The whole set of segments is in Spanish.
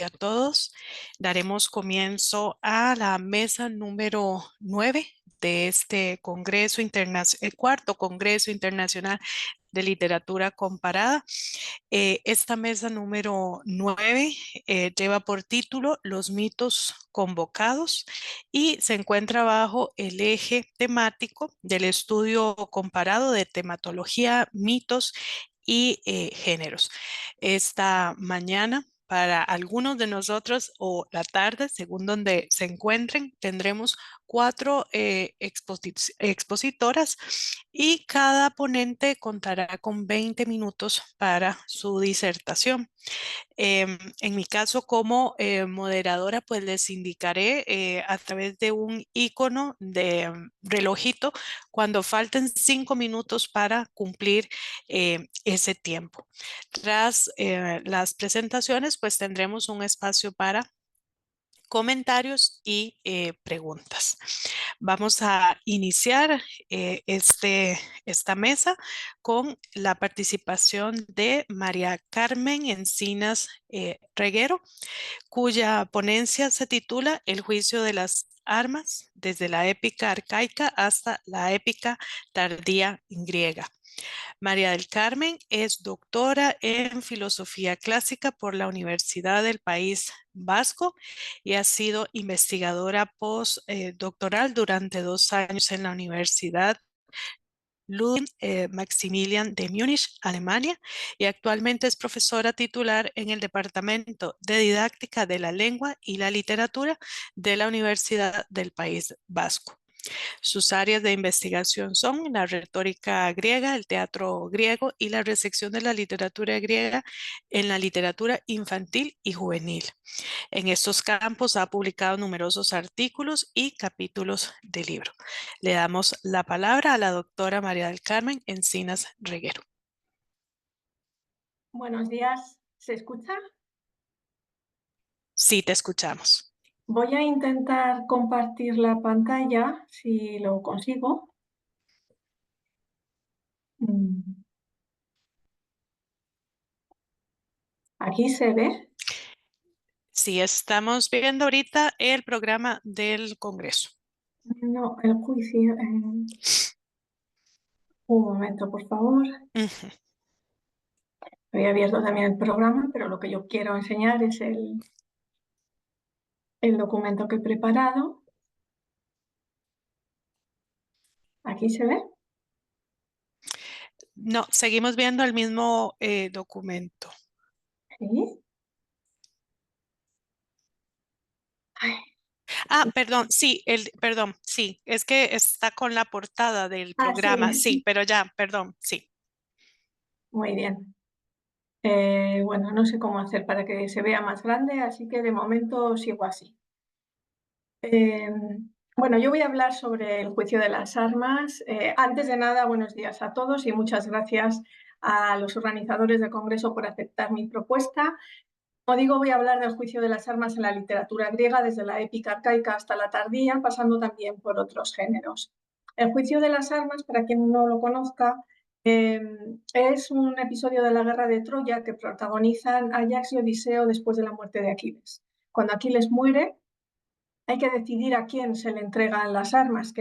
a todos. Daremos comienzo a la mesa número 9 de este Congreso Internacional, el cuarto Congreso Internacional de Literatura Comparada. Esta mesa número 9 lleva por título Los mitos convocados y se encuentra bajo el eje temático del estudio comparado de tematología, mitos y géneros. Esta mañana, para algunos de nosotros, o la tarde, según donde se encuentren, tendremos cuatro expositoras y cada ponente contará con 20 minutos para su disertación. En mi caso, como moderadora, pues les indicaré a través de un icono de relojito cuando falten 5 minutos para cumplir ese tiempo. Tras las presentaciones, pues tendremos un espacio para comentarios y preguntas. Vamos a iniciar esta mesa con la participación de María Carmen Encinas Reguero, cuya ponencia se titula El juicio de las armas desde la épica arcaica hasta la épica tardía griega. María del Carmen es doctora en filosofía clásica por la Universidad del País Vasco y ha sido investigadora postdoctoral durante 2 años en la Universidad Ludwig Maximilian de Múnich, Alemania, y actualmente es profesora titular en el Departamento de Didáctica de la Lengua y la Literatura de la Universidad del País Vasco. Sus áreas de investigación son la retórica griega, el teatro griego y la recepción de la literatura griega en la literatura infantil y juvenil. En estos campos ha publicado numerosos artículos y capítulos de libro. Le damos la palabra a la doctora María del Carmen Encinas Reguero. Buenos días, ¿se escucha? Sí, te escuchamos. Voy a intentar compartir la pantalla, si lo consigo. ¿Aquí se ve? Sí, estamos viendo ahorita el programa del Congreso. No, el juicio. Un momento, por favor. Ujú. Había abierto también el programa, pero lo que yo quiero enseñar es el documento que he preparado. ¿Aquí se ve? No, seguimos viendo el mismo documento. Sí. Ay, Perdón, sí, perdón, sí, es que está con la portada del programa, sí, sí, pero ya, perdón, sí. muy bien. Bueno, no sé cómo hacer para que se vea más grande, así que de momento sigo así. Eh, bueno, yo voy a hablar sobre el juicio de las armas. Antes de nada, buenos días a todos y muchas gracias a los organizadores del Congreso por aceptar mi propuesta. Como digo, voy a hablar del juicio de las armas en la literatura griega, desde la épica arcaica hasta la tardía, pasando también por otros géneros. El juicio de las armas, para quien no lo conozca, es un episodio de la guerra de Troya que protagonizan Ajax y Odiseo después de la muerte de Aquiles. Cuando Aquiles muere, hay que decidir a quién se le entregan las armas,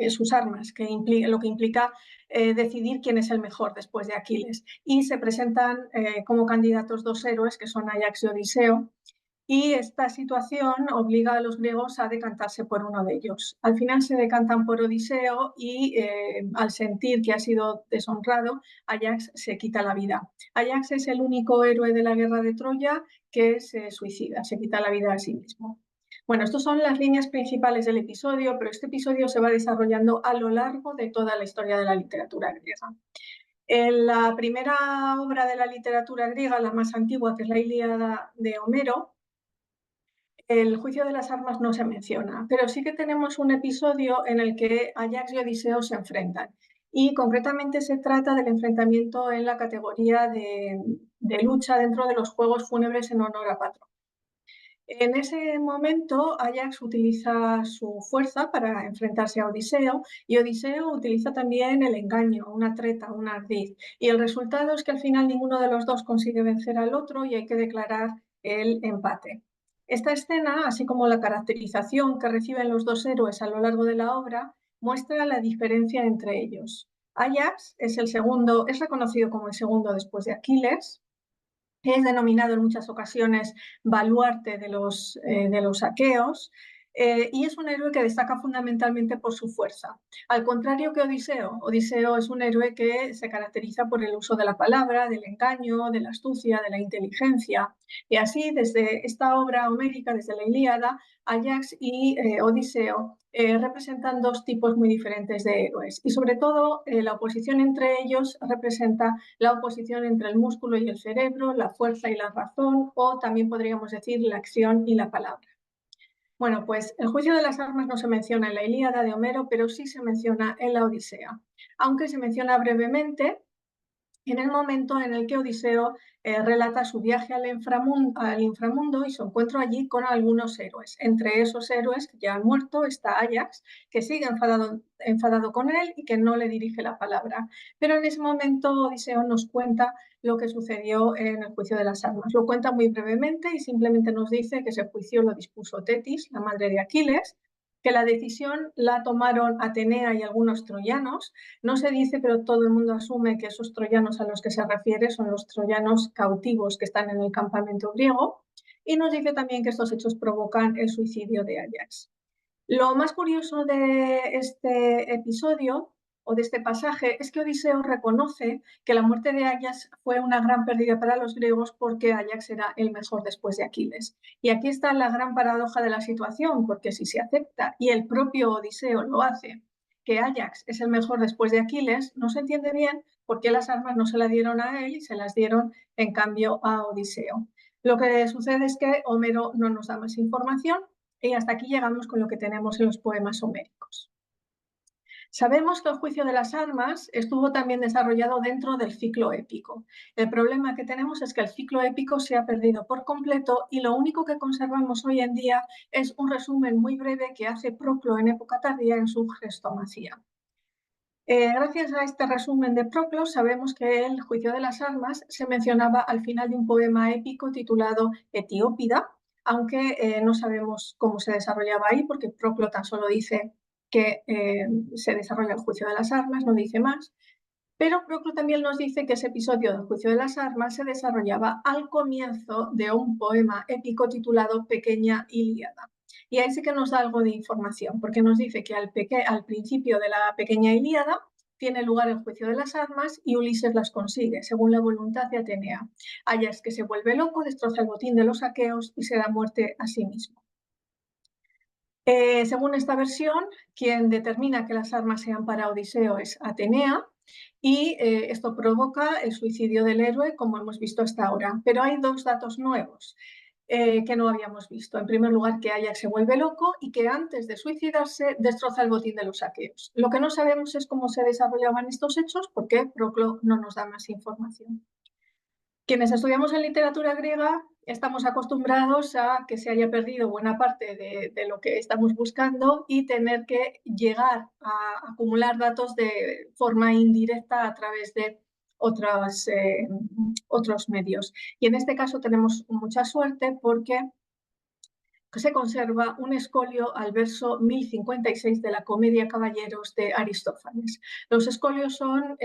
sus armas, lo que implica decidir quién es el mejor después de Aquiles. Y se presentan como candidatos dos héroes, que son Ajax y Odiseo, y esta situación obliga a los griegos a decantarse por uno de ellos. Al final se decantan por Odiseo y al sentir que ha sido deshonrado, Ajax se quita la vida. Ajax es el único héroe de la guerra de Troya que se suicida, se quita la vida a sí mismo. Bueno, estas son las líneas principales del episodio, pero este episodio se va desarrollando a lo largo de toda la historia de la literatura griega. En la primera obra de la literatura griega, la más antigua, que es la Ilíada de Homero, el juicio de las armas no se menciona, pero sí que tenemos un episodio en el que Ajax y Odiseo se enfrentan. Y concretamente se trata del enfrentamiento en la categoría de lucha dentro de los juegos fúnebres en honor a Patrón. En ese momento, Ajax utiliza su fuerza para enfrentarse a Odiseo y Odiseo utiliza también el engaño, una treta, un ardid. Y el resultado es que al final ninguno de los dos consigue vencer al otro y hay que declarar el empate. Esta escena, así como la caracterización que reciben los dos héroes a lo largo de la obra, muestra la diferencia entre ellos. Ajax es el segundo, es reconocido como el segundo después de Aquiles, es denominado en muchas ocasiones baluarte de los aqueos, y es un héroe que destaca fundamentalmente por su fuerza. Al contrario que Odiseo, Odiseo es un héroe que se caracteriza por el uso de la palabra, del engaño, de la astucia, de la inteligencia. Y así, desde esta obra homérica, desde la Ilíada, Ajax y Odiseo representan dos tipos muy diferentes de héroes. Y sobre todo, la oposición entre ellos representa la oposición entre el músculo y el cerebro, la fuerza y la razón, o también podríamos decir la acción y la palabra. Bueno, pues el juicio de las armas no se menciona en la Ilíada de Homero, pero sí se menciona en la Odisea, aunque se menciona brevemente en el momento en el que Odiseo relata su viaje al inframundo y su encuentro allí con algunos héroes. Entre esos héroes que ya han muerto está Ajax, que sigue enfadado con él y que no le dirige la palabra. Pero en ese momento Odiseo nos cuenta lo que sucedió en el juicio de las armas. Lo cuenta muy brevemente y simplemente nos dice que ese juicio lo dispuso Tetis, la madre de Aquiles, que la decisión la tomaron Atenea y algunos troyanos. No se dice, pero todo el mundo asume que esos troyanos a los que se refiere son los troyanos cautivos que están en el campamento griego. Y nos dice también que estos hechos provocan el suicidio de Ajax. Lo más curioso de este episodio o de este pasaje es que Odiseo reconoce que la muerte de Ajax fue una gran pérdida para los griegos porque Ajax era el mejor después de Aquiles. Y aquí está la gran paradoja de la situación, porque si se acepta, y el propio Odiseo lo hace, que Ajax es el mejor después de Aquiles, no se entiende bien por qué las armas no se las dieron a él y se las dieron en cambio a Odiseo. Lo que sucede es que Homero no nos da más información y hasta aquí llegamos con lo que tenemos en los poemas homéricos. Sabemos que el juicio de las armas estuvo también desarrollado dentro del ciclo épico. El problema que tenemos es que el ciclo épico se ha perdido por completo y lo único que conservamos hoy en día es un resumen muy breve que hace Proclo en época tardía en su Chrestomacia. Gracias a este resumen de Proclo sabemos que el juicio de las armas se mencionaba al final de un poema épico titulado Etiópida, aunque no sabemos cómo se desarrollaba ahí, porque Proclo tan solo dice que se desarrolla el juicio de las armas, no dice más. Pero Proclo también nos dice que ese episodio del juicio de las armas se desarrollaba al comienzo de un poema épico titulado Pequeña Ilíada. Y ahí sí que nos da algo de información, porque nos dice que al principio de la Pequeña Ilíada tiene lugar el juicio de las armas y Ulises las consigue, según la voluntad de Atenea. Ajax, que se vuelve loco, destroza el botín de los aqueos y se da muerte a sí mismo. Según esta versión, quien determina que las armas sean para Odiseo es Atenea, y esto provoca el suicidio del héroe, como hemos visto hasta ahora. Pero hay dos datos nuevos que no habíamos visto. En primer lugar, que Ajax se vuelve loco y que antes de suicidarse destroza el botín de los aqueos. Lo que no sabemos es cómo se desarrollaban estos hechos porque Proclo no nos da más información. Quienes estudiamos en literatura griega estamos acostumbrados a que se haya perdido buena parte de lo que estamos buscando y tener que llegar a acumular datos de forma indirecta a través de otros medios. Y en este caso tenemos mucha suerte porque se conserva un escolio al verso 1056 de la Comedia Caballeros de Aristófanes. Los escolios son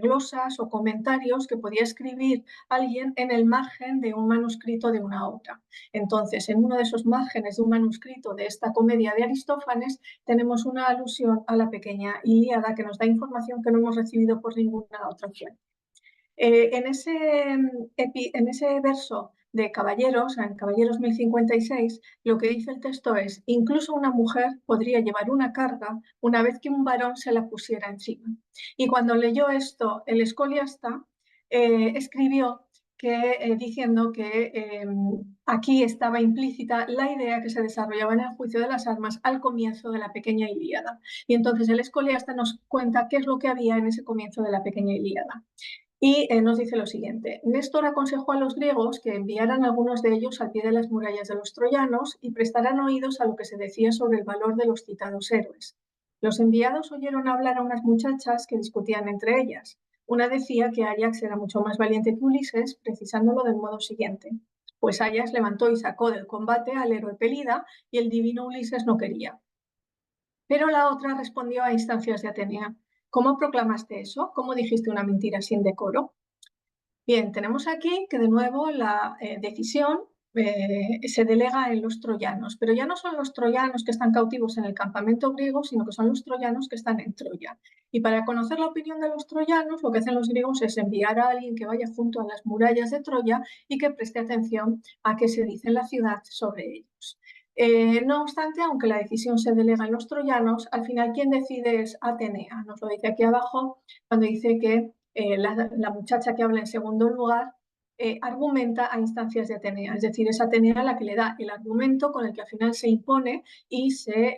glosas o comentarios que podía escribir alguien en el margen de un manuscrito de una obra. Entonces, en uno de esos márgenes de un manuscrito de esta Comedia de Aristófanes, tenemos una alusión a la pequeña Ilíada que nos da información que no hemos recibido por ninguna otra fuente. En ese verso de Caballeros, en Caballeros 1056, lo que dice el texto es: incluso una mujer podría llevar una carga una vez que un varón se la pusiera encima. Y cuando leyó esto, el escoliasta escribió diciendo que aquí estaba implícita la idea que se desarrollaba en el juicio de las armas al comienzo de la pequeña Ilíada. Y entonces el escoliasta nos cuenta qué es lo que había en ese comienzo de la pequeña Ilíada. Y nos dice lo siguiente: Néstor aconsejó a los griegos que enviaran algunos de ellos al pie de las murallas de los troyanos y prestaran oídos a lo que se decía sobre el valor de los citados héroes. Los enviados oyeron hablar a unas muchachas que discutían entre ellas. Una decía que Ajax era mucho más valiente que Ulises, precisándolo del modo siguiente: Pues Ayax levantó y sacó del combate al héroe Pelida y el divino Ulises no quería. Pero la otra respondió a instancias de Atenea. ¿Cómo proclamaste eso? ¿Cómo dijiste una mentira sin decoro? Bien, tenemos aquí que de nuevo la decisión se delega en los troyanos, pero ya no son los troyanos que están cautivos en el campamento griego, sino que son los troyanos que están en Troya. Y para conocer la opinión de los troyanos, lo que hacen los griegos es enviar a alguien que vaya junto a las murallas de Troya y que preste atención a qué se dice en la ciudad sobre ellos. No obstante, aunque la decisión se delega en los troyanos, al final quien decide es Atenea. Nos lo dice aquí abajo cuando dice que la muchacha que habla en segundo lugar argumenta a instancias de Atenea, es decir, es Atenea la que le da el argumento con el que al final se impone y se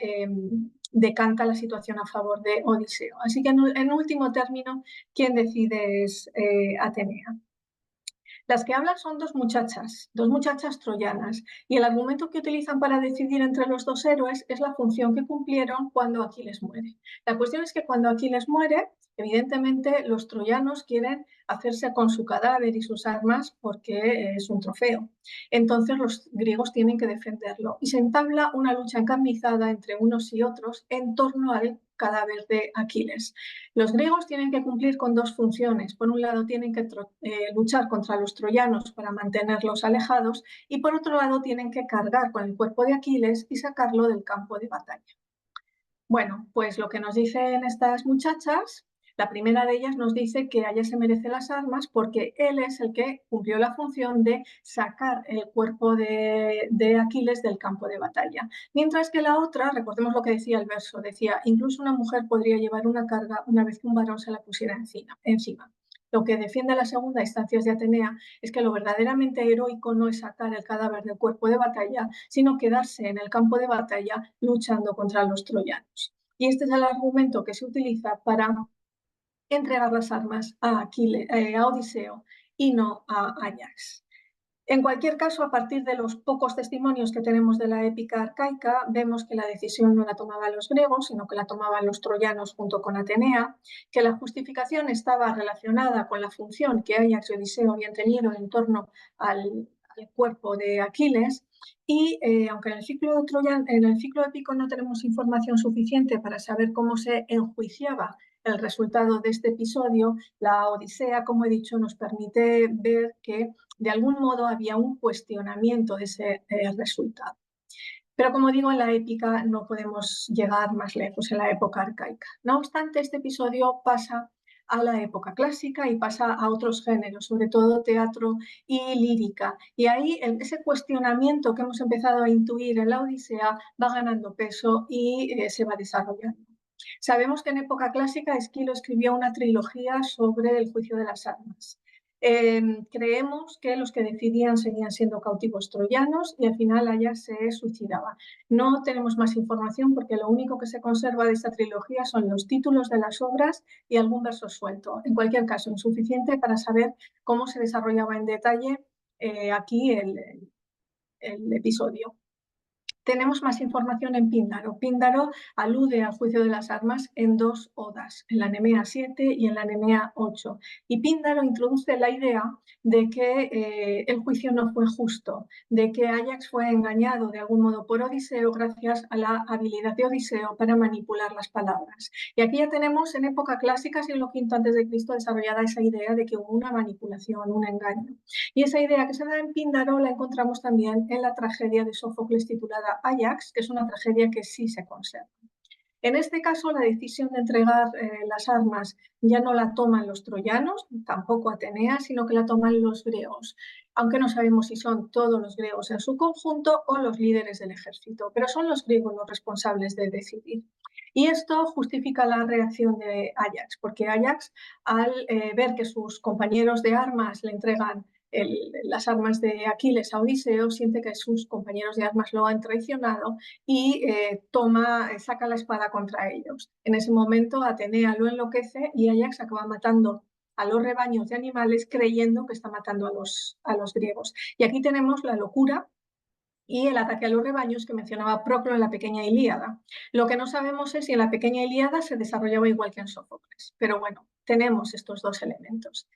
decanta la situación a favor de Odiseo. Así que en último término, quien decide es Atenea. Las que hablan son dos muchachas troyanas, y el argumento que utilizan para decidir entre los dos héroes es la función que cumplieron cuando Aquiles muere. La cuestión es que cuando Aquiles muere, evidentemente los troyanos quieren hacerse con su cadáver y sus armas porque es un trofeo. Entonces los griegos tienen que defenderlo y se entabla una lucha encarnizada entre unos y otros en torno al cadáver de Aquiles. Los griegos tienen que cumplir con dos funciones. Por un lado, tienen que luchar contra los troyanos para mantenerlos alejados y por otro lado, tienen que cargar con el cuerpo de Aquiles y sacarlo del campo de batalla. Bueno, pues lo que nos dicen estas muchachas, la primera de ellas nos dice que a ella se merece las armas porque él es el que cumplió la función de sacar el cuerpo de Aquiles del campo de batalla. Mientras que la otra, recordemos lo que decía el verso, decía, incluso una mujer podría llevar una carga una vez que un varón se la pusiera encima. Lo que defiende la segunda instancias de Atenea es que lo verdaderamente heroico no es sacar el cadáver del cuerpo de batalla, sino quedarse en el campo de batalla luchando contra los troyanos. Y este es el argumento que se utiliza para entregar las armas a Odiseo y no a Ajax. En cualquier caso, a partir de los pocos testimonios que tenemos de la épica arcaica, vemos que la decisión no la tomaban los griegos, sino que la tomaban los troyanos junto con Atenea, que la justificación estaba relacionada con la función que Ajax y Odiseo habían tenido en torno al cuerpo de Aquiles, y aunque en el ciclo épico no tenemos información suficiente para saber cómo se enjuiciaba el resultado de este episodio, la Odisea, como he dicho, nos permite ver que de algún modo había un cuestionamiento de ese resultado. Pero como digo, en la épica no podemos llegar más lejos, en la época arcaica. No obstante, este episodio pasa a la época clásica y pasa a otros géneros, sobre todo teatro y lírica. Y ahí ese cuestionamiento que hemos empezado a intuir en la Odisea va ganando peso y se va desarrollando. Sabemos que en época clásica Esquilo escribió una trilogía sobre el juicio de las armas. Creemos que los que decidían seguían siendo cautivos troyanos y al final Ayax se suicidaba. No tenemos más información porque lo único que se conserva de esta trilogía son los títulos de las obras y algún verso suelto. En cualquier caso, insuficiente para saber cómo se desarrollaba en detalle aquí el episodio. Tenemos más información en Píndaro. Píndaro alude al juicio de las armas en dos odas, en la Nemea 7 y en la Nemea 8. Y Píndaro introduce la idea de que el juicio no fue justo, de que Ajax fue engañado de algún modo por Odiseo gracias a la habilidad de Odiseo para manipular las palabras. Y aquí ya tenemos en época clásica, siglo V a.C., desarrollada esa idea de que hubo una manipulación, un engaño. Y esa idea que se da en Píndaro la encontramos también en la tragedia de Sófocles titulada Ajax, que es una tragedia que sí se conserva. En este caso, la decisión de entregar las armas ya no la toman los troyanos, tampoco Atenea, sino que la toman los griegos, aunque no sabemos si son todos los griegos en su conjunto o los líderes del ejército, pero son los griegos los responsables de decidir. Y esto justifica la reacción de Ajax, porque Ajax, al ver que sus compañeros de armas le entregan las armas de Aquiles a Odiseo, siente que sus compañeros de armas lo han traicionado y saca la espada contra ellos. En ese momento Atenea lo enloquece y Ajax acaba matando a los rebaños de animales creyendo que está matando a los griegos. Y aquí tenemos la locura y el ataque a los rebaños que mencionaba Proclo en la pequeña Ilíada. Lo que no sabemos es si en la pequeña Ilíada se desarrollaba igual que en Sófocles, pero bueno, tenemos estos dos elementos.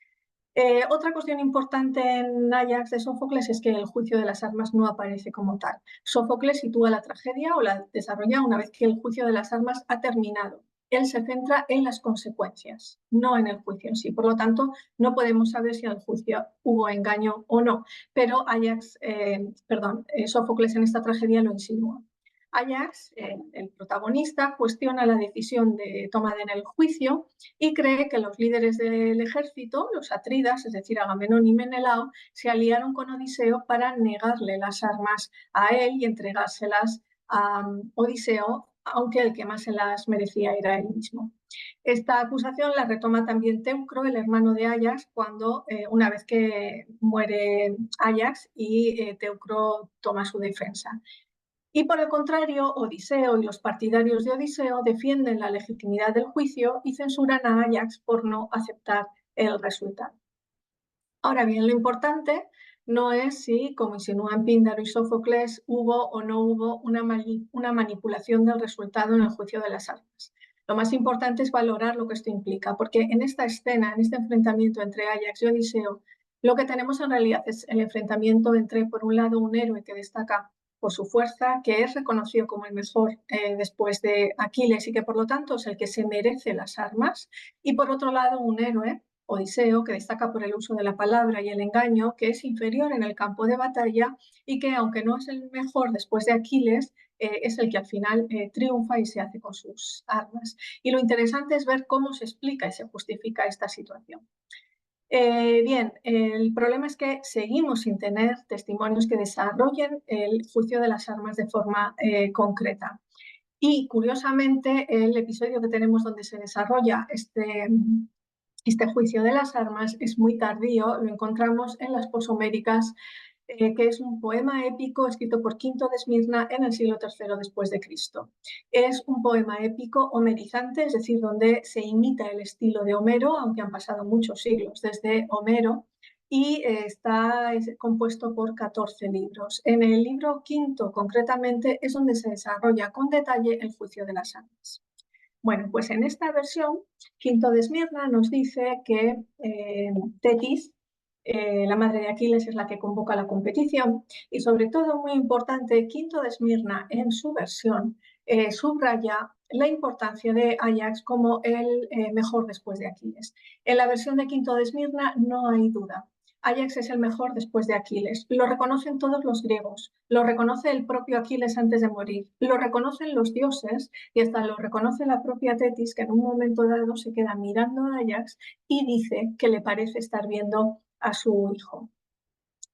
Otra cuestión importante en Ajax de Sófocles es que el juicio de las armas no aparece como tal. Sófocles sitúa la tragedia o la desarrolla una vez que el juicio de las armas ha terminado. Él se centra en las consecuencias, no en el juicio en sí. Por lo tanto, no podemos saber si en el juicio hubo engaño o no, pero Sófocles en esta tragedia lo insinúa. Ajax, el protagonista, cuestiona la decisión tomada en el juicio y cree que los líderes del ejército, los atridas, es decir, Agamenón y Menelao, se aliaron con Odiseo para negarle las armas a él y entregárselas a Odiseo, aunque el que más se las merecía era él mismo. Esta acusación la retoma también Teucro, el hermano de Ajax, cuando una vez que muere Ajax y Teucro toma su defensa. Y por el contrario, Odiseo y los partidarios de Odiseo defienden la legitimidad del juicio y censuran a Ajax por no aceptar el resultado. Ahora bien, lo importante no es si, como insinúan Píndaro y Sófocles, hubo o no hubo una manipulación del resultado en el juicio de las armas. Lo más importante es valorar lo que esto implica, porque en esta escena, en este enfrentamiento entre Ajax y Odiseo, lo que tenemos en realidad es el enfrentamiento entre, por un lado, un héroe que destaca por su fuerza, que es reconocido como el mejor después de Aquiles y que por lo tanto es el que se merece las armas, y por otro lado un héroe, Odiseo, que destaca por el uso de la palabra y el engaño, que es inferior en el campo de batalla y que aunque no es el mejor después de Aquiles, es el que al final triunfa y se hace con sus armas. Y lo interesante es ver cómo se explica y se justifica esta situación. Bien, el problema es que seguimos sin tener testimonios que desarrollen el juicio de las armas de forma concreta. Y curiosamente, el episodio que tenemos donde se desarrolla este juicio de las armas es muy tardío, lo encontramos en las posoméricas, que es un poema épico escrito por Quinto de Esmirna en el siglo III después de Cristo. Es un poema épico homerizante, es decir, donde se imita el estilo de Homero, aunque han pasado muchos siglos desde Homero, y está compuesto por 14 libros. En el libro quinto, concretamente, es donde se desarrolla con detalle el juicio de las armas. Bueno, pues en esta versión, Quinto de Esmirna nos dice que Tetis, la madre de Aquiles, es la que convoca la competición y sobre todo, muy importante, Quinto de Esmirna en su versión subraya la importancia de Ajax como el mejor después de Aquiles. En la versión de Quinto de Esmirna no hay duda. Ajax es el mejor después de Aquiles. Lo reconocen todos los griegos, lo reconoce el propio Aquiles antes de morir, lo reconocen los dioses y hasta lo reconoce la propia Tetis, que en un momento dado se queda mirando a Ajax y dice que le parece estar viendo a su hijo.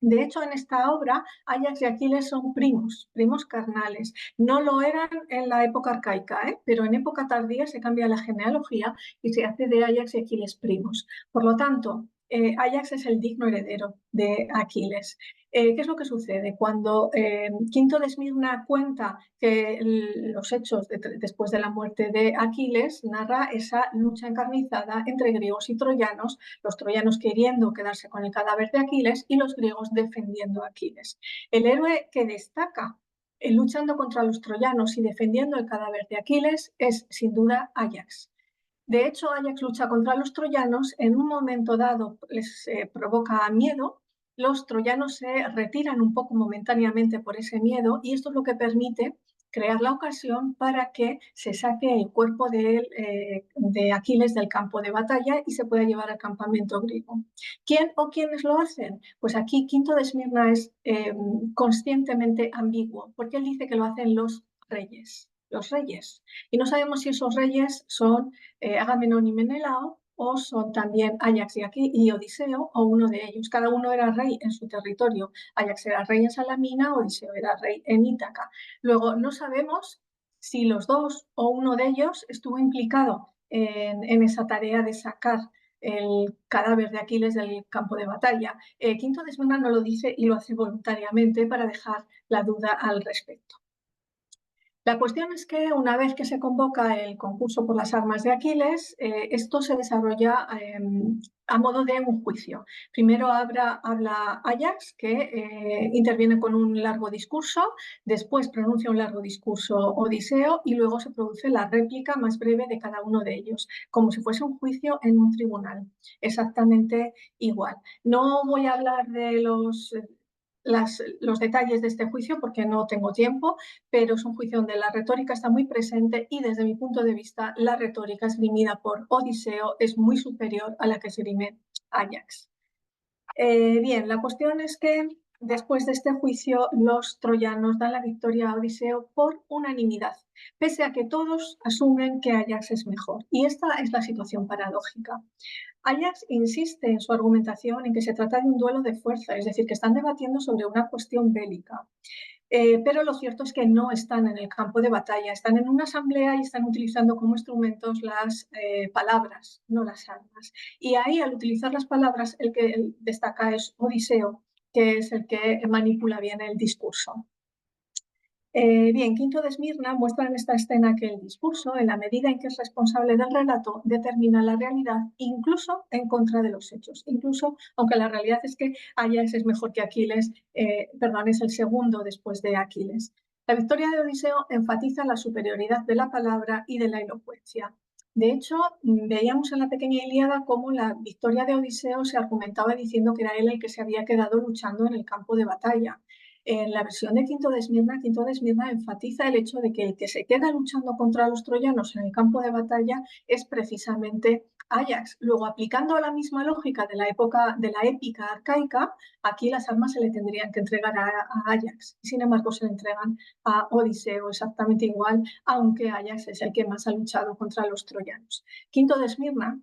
De hecho, en esta obra, Ajax y Aquiles son primos, primos carnales. No lo eran en la época arcaica, pero en época tardía se cambia la genealogía y se hace de Ajax y Aquiles primos. Por lo tanto, Ajax es el digno heredero de Aquiles. ¿Qué es lo que sucede? Cuando Quinto de Esmirna cuenta que los hechos después de la muerte de Aquiles, narra esa lucha encarnizada entre griegos y troyanos, los troyanos queriendo quedarse con el cadáver de Aquiles y los griegos defendiendo a Aquiles. El héroe que destaca luchando contra los troyanos y defendiendo el cadáver de Aquiles es sin duda Ajax. De hecho, Ajax lucha contra los troyanos, en un momento dado les provoca miedo, los troyanos se retiran un poco momentáneamente por ese miedo y esto es lo que permite crear la ocasión para que se saque el cuerpo de Aquiles del campo de batalla y se pueda llevar al campamento griego. ¿Quién o quiénes lo hacen? Pues aquí Quinto de Esmirna es conscientemente ambiguo, porque él dice que lo hacen los reyes. Los reyes. Y no sabemos si esos reyes son Agamenón y Menelao, o son también Ajax y Odiseo, o uno de ellos. Cada uno era rey en su territorio. Ajax era rey en Salamina, Odiseo era rey en Ítaca. Luego, no sabemos si los dos o uno de ellos estuvo implicado en esa tarea de sacar el cadáver de Aquiles del campo de batalla. Quinto de Esmirna no lo dice y lo hace voluntariamente para dejar la duda al respecto. La cuestión es que una vez que se convoca el concurso por las armas de Aquiles, esto se desarrolla a modo de un juicio. Primero habla Ajax, que interviene con un largo discurso, después pronuncia un largo discurso Odiseo y luego se produce la réplica más breve de cada uno de ellos, como si fuese un juicio en un tribunal, exactamente igual. No voy a hablar de los detalles de este juicio porque no tengo tiempo, pero es un juicio donde la retórica está muy presente y desde mi punto de vista la retórica esgrimida por Odiseo es muy superior a la que esgrime Ajax. Bien, la cuestión es que después de este juicio los troyanos dan la victoria a Odiseo por unanimidad, pese a que todos asumen que Ajax es mejor. Y esta es la situación paradójica. Ajax insiste en su argumentación en que se trata de un duelo de fuerza, es decir, que están debatiendo sobre una cuestión bélica. Pero lo cierto es que no están en el campo de batalla, están en una asamblea y están utilizando como instrumentos las palabras, no las armas. Y ahí, al utilizar las palabras, el que destaca es Odiseo, que es el que manipula bien el discurso. Bien, Quinto de Esmirna muestra en esta escena que el discurso, en la medida en que es responsable del relato, determina la realidad, incluso en contra de los hechos. Incluso, aunque la realidad es que Ajax es mejor que Aquiles, perdón, es el segundo después de Aquiles. La victoria de Odiseo enfatiza la superioridad de la palabra y de la elocuencia. De hecho, veíamos en la pequeña Ilíada cómo la victoria de Odiseo se argumentaba diciendo que era él el que se había quedado luchando en el campo de batalla. En la versión de Quinto de Esmirna enfatiza el hecho de que el que se queda luchando contra los troyanos en el campo de batalla es precisamente Ajax. Luego, aplicando la misma lógica de la época de la épica arcaica, aquí las armas se le tendrían que entregar a Ajax. Sin embargo, se le entregan a Odiseo exactamente igual, aunque Ajax es el que más ha luchado contra los troyanos. Quinto de Esmirna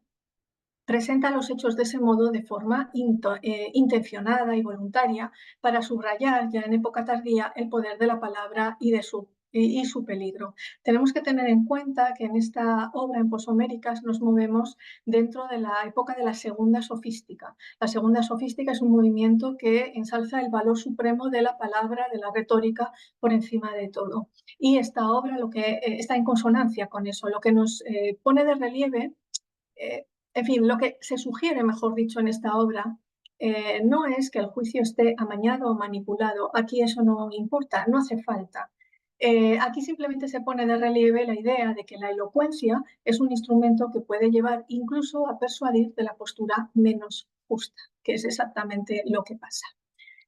presenta los hechos de ese modo de forma intencionada y voluntaria para subrayar ya en época tardía el poder de la palabra y su peligro. Tenemos que tener en cuenta que en esta obra en Posoméricas nos movemos dentro de la época de la segunda sofística. La segunda sofística es un movimiento que ensalza el valor supremo de la palabra, de la retórica, por encima de todo. Y esta obra lo que está en consonancia con eso, lo que nos pone de relieve en fin, lo que se sugiere, mejor dicho, en esta obra no es que el juicio esté amañado o manipulado. Aquí eso no importa, no hace falta. Aquí simplemente se pone de relieve la idea de que la elocuencia es un instrumento que puede llevar incluso a persuadir de la postura menos justa, que es exactamente lo que pasa.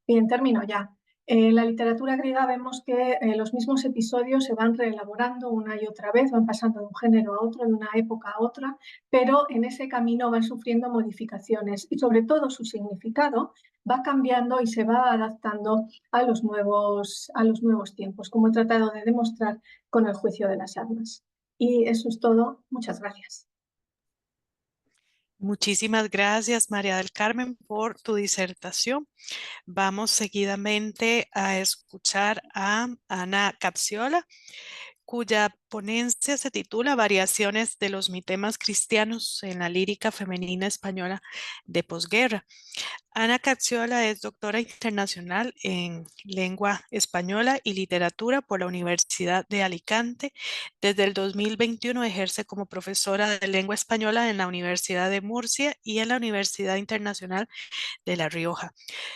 Bien, termino ya. En la literatura griega vemos que los mismos episodios se van reelaborando una y otra vez, van pasando de un género a otro, de una época a otra, pero en ese camino van sufriendo modificaciones y sobre todo su significado va cambiando y se va adaptando a los nuevos tiempos, como he tratado de demostrar con el juicio de las armas. Y eso es todo. Muchas gracias. Muchísimas gracias, María del Carmen, por tu disertación. Vamos seguidamente a escuchar a Ana Capciola, cuya ponencia se titula Variaciones de los mitemas cristianos en la lírica femenina española de posguerra. Ana Cacciola es doctora internacional en lengua española y literatura por la Universidad de Alicante. Desde el 2021 ejerce como profesora de lengua española en la Universidad de Murcia y en la Universidad Internacional de La Rioja.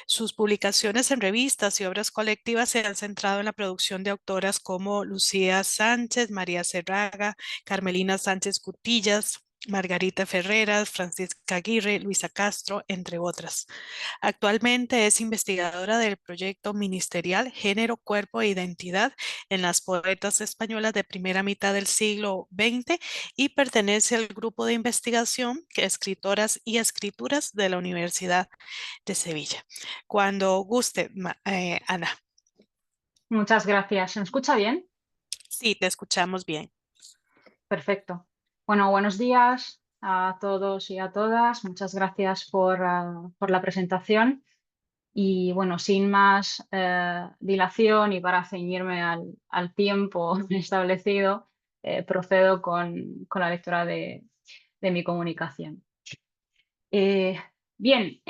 Sus publicaciones en revistas y obras colectivas se han centrado en la producción de autoras como Lucía Sánchez, María Serraga, Carmelina Sánchez Cutillas, Margarita Ferreras, Francisca Aguirre, Luisa Castro, entre otras. Actualmente es investigadora del proyecto ministerial Género, Cuerpo e Identidad en las poetas españolas de primera mitad del siglo XX y pertenece al grupo de investigación Escritoras y Escrituras de la Universidad de Sevilla. Cuando guste, Ana. Muchas gracias. ¿Se me escucha bien? Sí, te escuchamos bien. Perfecto. Bueno, buenos días a todos y a todas. Muchas gracias por la presentación. Y bueno, sin más dilación y para ceñirme al tiempo establecido, procedo con la lectura de mi comunicación. Bien,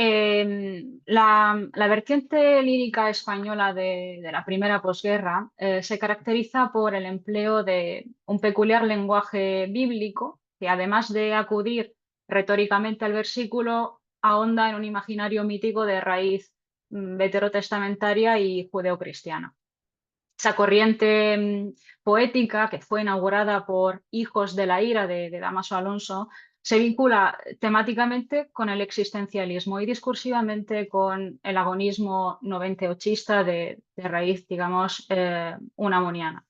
La vertiente lírica española de la primera posguerra se caracteriza por el empleo de un peculiar lenguaje bíblico que, además de acudir retóricamente al versículo, ahonda en un imaginario mítico de raíz veterotestamentaria y judeocristiana. Esa corriente poética, que fue inaugurada por Hijos de la Ira de Dámaso Alonso, se vincula temáticamente con el existencialismo y discursivamente con el agonismo noventeochista de raíz, digamos, unamoniana.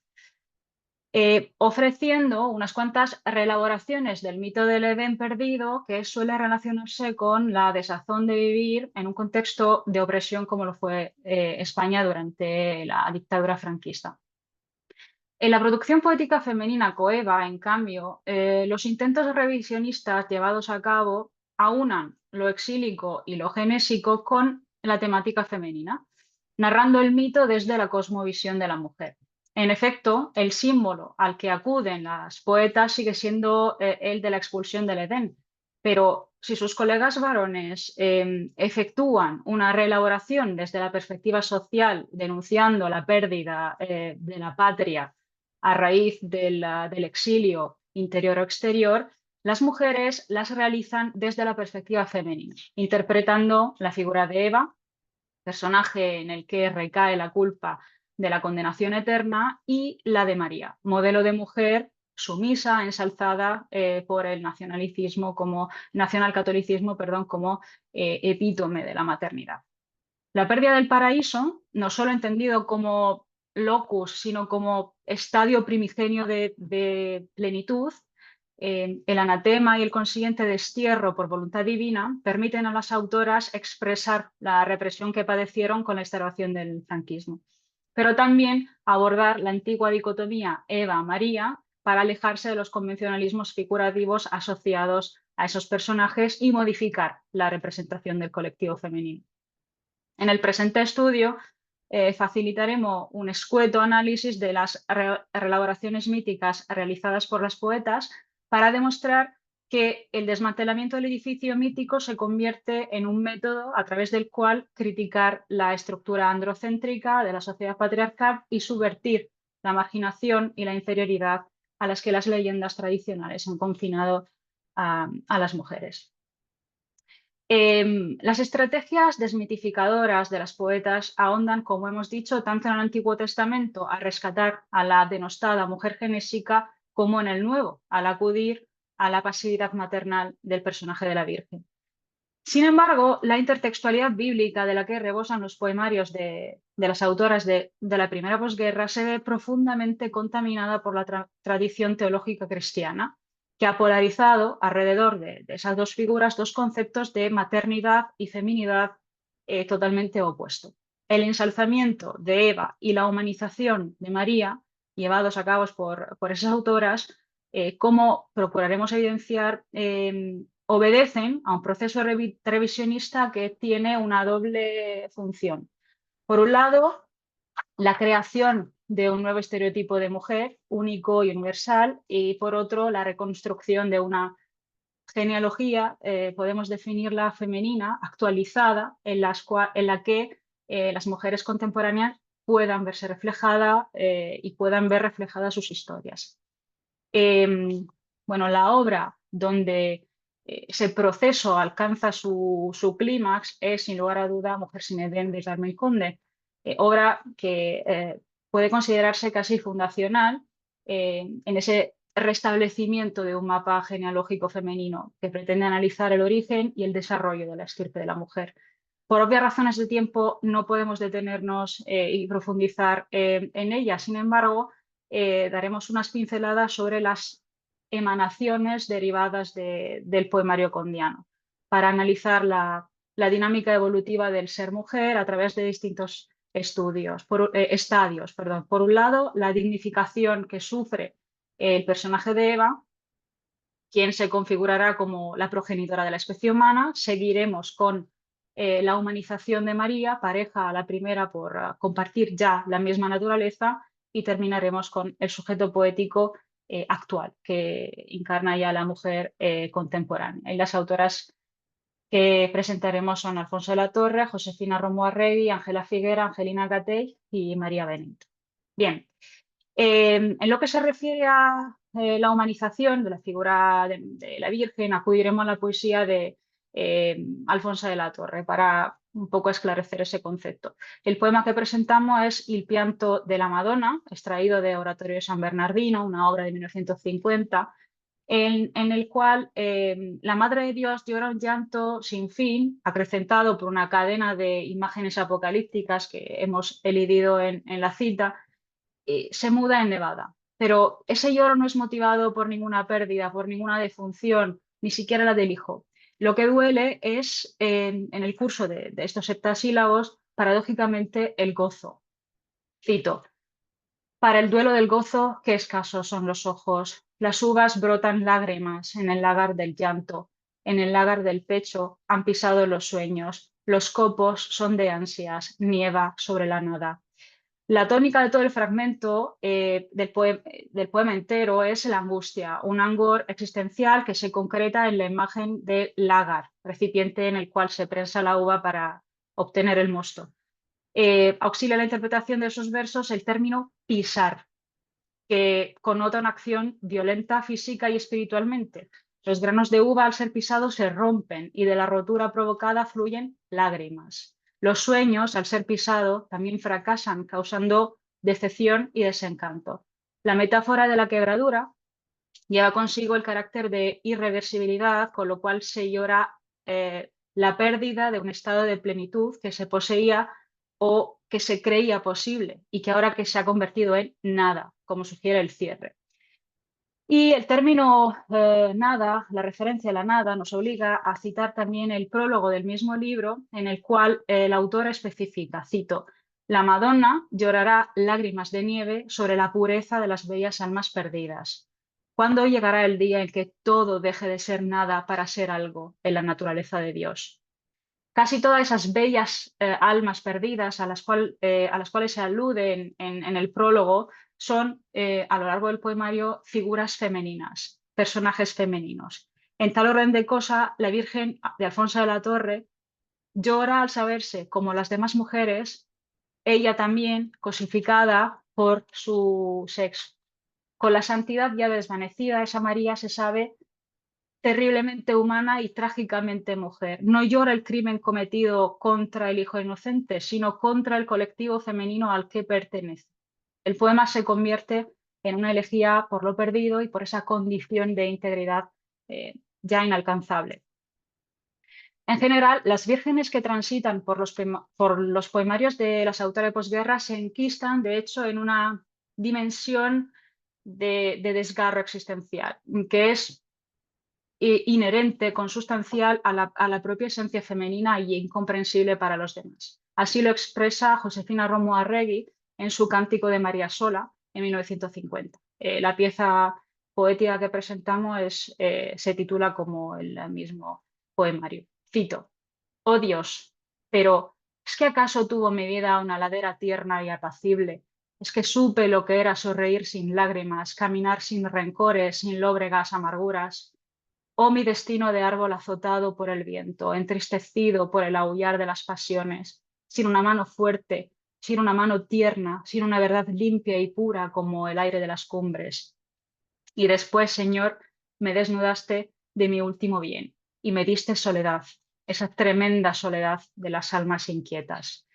Ofreciendo unas cuantas reelaboraciones del mito del Edén perdido que suele relacionarse con la desazón de vivir en un contexto de opresión como lo fue España durante la dictadura franquista. En la producción poética femenina coeva, en cambio, los intentos revisionistas llevados a cabo aunan lo exílico y lo genésico con la temática femenina, narrando el mito desde la cosmovisión de la mujer. En efecto, el símbolo al que acuden las poetas sigue siendo el de la expulsión del Edén, pero si sus colegas varones efectúan una reelaboración desde la perspectiva social, denunciando la pérdida de la patria a raíz del exilio interior o exterior, las mujeres las realizan desde la perspectiva femenina, interpretando la figura de Eva, personaje en el que recae la culpa de la condenación eterna, y la de María, modelo de mujer sumisa, ensalzada por el nacionalcatolicismo, perdón, como epítome de la maternidad. La pérdida del paraíso, no solo entendido como locus, sino como estadio primigenio de plenitud, el anatema y el consiguiente destierro por voluntad divina permiten a las autoras expresar la represión que padecieron con la instauración del franquismo, pero también abordar la antigua dicotomía Eva-María para alejarse de los convencionalismos figurativos asociados a esos personajes y modificar la representación del colectivo femenino. En el presente estudio facilitaremos un escueto análisis de las reelaboraciones míticas realizadas por las poetas para demostrar que el desmantelamiento del edificio mítico se convierte en un método a través del cual criticar la estructura androcéntrica de la sociedad patriarcal y subvertir la marginación y la inferioridad a las que las leyendas tradicionales han confinado a las mujeres. Las estrategias desmitificadoras de las poetas ahondan, como hemos dicho, tanto en el Antiguo Testamento a rescatar a la denostada mujer genésica como en el Nuevo, al acudir a la pasividad maternal del personaje de la Virgen. Sin embargo, la intertextualidad bíblica de la que rebosan los poemarios de las autoras de la primera posguerra se ve profundamente contaminada por la tradición teológica cristiana, que ha polarizado alrededor de esas dos figuras dos conceptos de maternidad y feminidad totalmente opuestos. El ensalzamiento de Eva y la humanización de María, llevados a cabo por esas autoras, como procuraremos evidenciar, obedecen a un proceso revisionista que tiene una doble función. Por un lado, la creación de un nuevo estereotipo de mujer, único y universal, y por otro, la reconstrucción de una genealogía, podemos definirla femenina, actualizada, en la que las mujeres contemporáneas puedan verse reflejadas y puedan ver reflejadas sus historias. Bueno, la obra donde ese proceso alcanza su clímax es, sin lugar a duda, Mujer sin Edén de Carmen Conde, obra que puede considerarse casi fundacional en ese restablecimiento de un mapa genealógico femenino que pretende analizar el origen y el desarrollo de la estirpe de la mujer. Por obvias razones de tiempo no podemos detenernos y profundizar en ella. Sin embargo, daremos unas pinceladas sobre las emanaciones derivadas del poemario condiano para analizar la dinámica evolutiva del ser mujer a través de distintos estadios. Por un lado, la dignificación que sufre el personaje de Eva, quien se configurará como la progenitora de la especie humana. Seguiremos con la humanización de María, pareja a la primera por compartir ya la misma naturaleza, y terminaremos con el sujeto poético actual, que encarna ya a la mujer contemporánea. Y las autoras que presentaremos son Alfonso de la Torre, Josefina Romo Arregui, Ángela Figuera, Angelina Gatell y María Benito. Bien, en lo que se refiere a la humanización de la figura de la Virgen, acudiremos a la poesía de Alfonso de la Torre para un poco esclarecer ese concepto. El poema que presentamos es Il pianto de la Madonna, extraído de Oratorio de San Bernardino, una obra de 1950, en el cual la Madre de Dios llora un llanto sin fin, acrecentado por una cadena de imágenes apocalípticas que hemos elidido en la cita, y se muda en Nevada. Pero ese lloro no es motivado por ninguna pérdida, por ninguna defunción, ni siquiera la del hijo. Lo que duele es, en el curso de estos septasílabos, paradójicamente, el gozo. Cito: para el duelo del gozo, qué escasos son los ojos. Las uvas brotan lágrimas en el lagar del llanto. En el lagar del pecho han pisado los sueños. Los copos son de ansias. Nieva sobre la nada. La tónica de todo el fragmento del poema entero es la angustia, un angor existencial que se concreta en la imagen del lagar, recipiente en el cual se prensa la uva para obtener el mosto. Auxilia la interpretación de esos versos el término pisar, que connota una acción violenta física y espiritualmente. Los granos de uva, al ser pisados, se rompen y de la rotura provocada fluyen lágrimas. Los sueños, al ser pisados, también fracasan, causando decepción y desencanto. La metáfora de la quebradura lleva consigo el carácter de irreversibilidad, con lo cual se llora la pérdida de un estado de plenitud que se poseía o que se creía posible y que ahora que se ha convertido en nada, como sugiere el cierre. Y el término nada, la referencia a la nada, nos obliga a citar también el prólogo del mismo libro, en el cual el autor especifica, cito: la Madonna llorará lágrimas de nieve sobre la pureza de las bellas almas perdidas. ¿Cuándo llegará el día en que todo deje de ser nada para ser algo en la naturaleza de Dios? Casi todas esas bellas almas perdidas a las cuales se alude en el prólogo son, a lo largo del poemario, figuras femeninas, personajes femeninos. En tal orden de cosas, la Virgen de Alfonso de la Torre llora al saberse, como las demás mujeres, ella también cosificada por su sexo. Con la santidad ya desvanecida, esa María se sabe terriblemente humana y trágicamente mujer. No llora el crimen cometido contra el hijo inocente, sino contra el colectivo femenino al que pertenece. El poema se convierte en una elegía por lo perdido y por esa condición de integridad ya inalcanzable. En general, las vírgenes que transitan por los poemarios de las autoras de posguerra se enquistan, de hecho, en una dimensión de desgarro existencial, que es inherente, consustancial a la propia esencia femenina y incomprensible para los demás. Así lo expresa Josefina Romo Arregui en su Cántico de María Sola en 1950. La pieza poética que presentamos se titula como el mismo poemario. Cito: oh Dios, pero ¿es que acaso tuvo mi vida una ladera tierna y apacible? Es que supe lo que era sonreír sin lágrimas, caminar sin rencores, sin lóbregas amarguras. Oh mi destino de árbol azotado por el viento, entristecido por el aullar de las pasiones, sin una mano fuerte, sin una mano tierna, sin una verdad limpia y pura como el aire de las cumbres. Y después, Señor, me desnudaste de mi último bien y me diste soledad, esa tremenda soledad de las almas inquietas.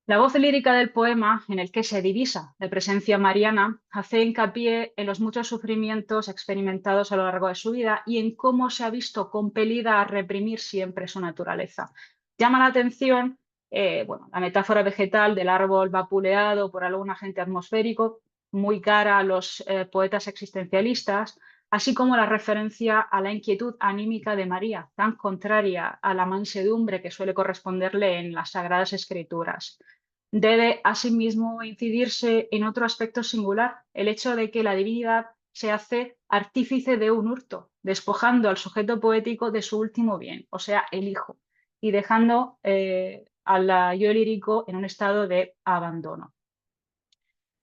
La voz lírica del poema, en el que se divisa la presencia mariana, hace hincapié en los muchos sufrimientos experimentados a lo largo de su vida y en cómo se ha visto compelida a reprimir siempre su naturaleza. Llama la atención la metáfora vegetal del árbol vapuleado por algún agente atmosférico, muy cara a los poetas existencialistas, así como la referencia a la inquietud anímica de María, tan contraria a la mansedumbre que suele corresponderle en las Sagradas Escrituras. Debe asimismo incidirse en otro aspecto singular, el hecho de que la divinidad se hace artífice de un hurto, despojando al sujeto poético de su último bien, o sea, el hijo, y dejando al yo lírico en un estado de abandono.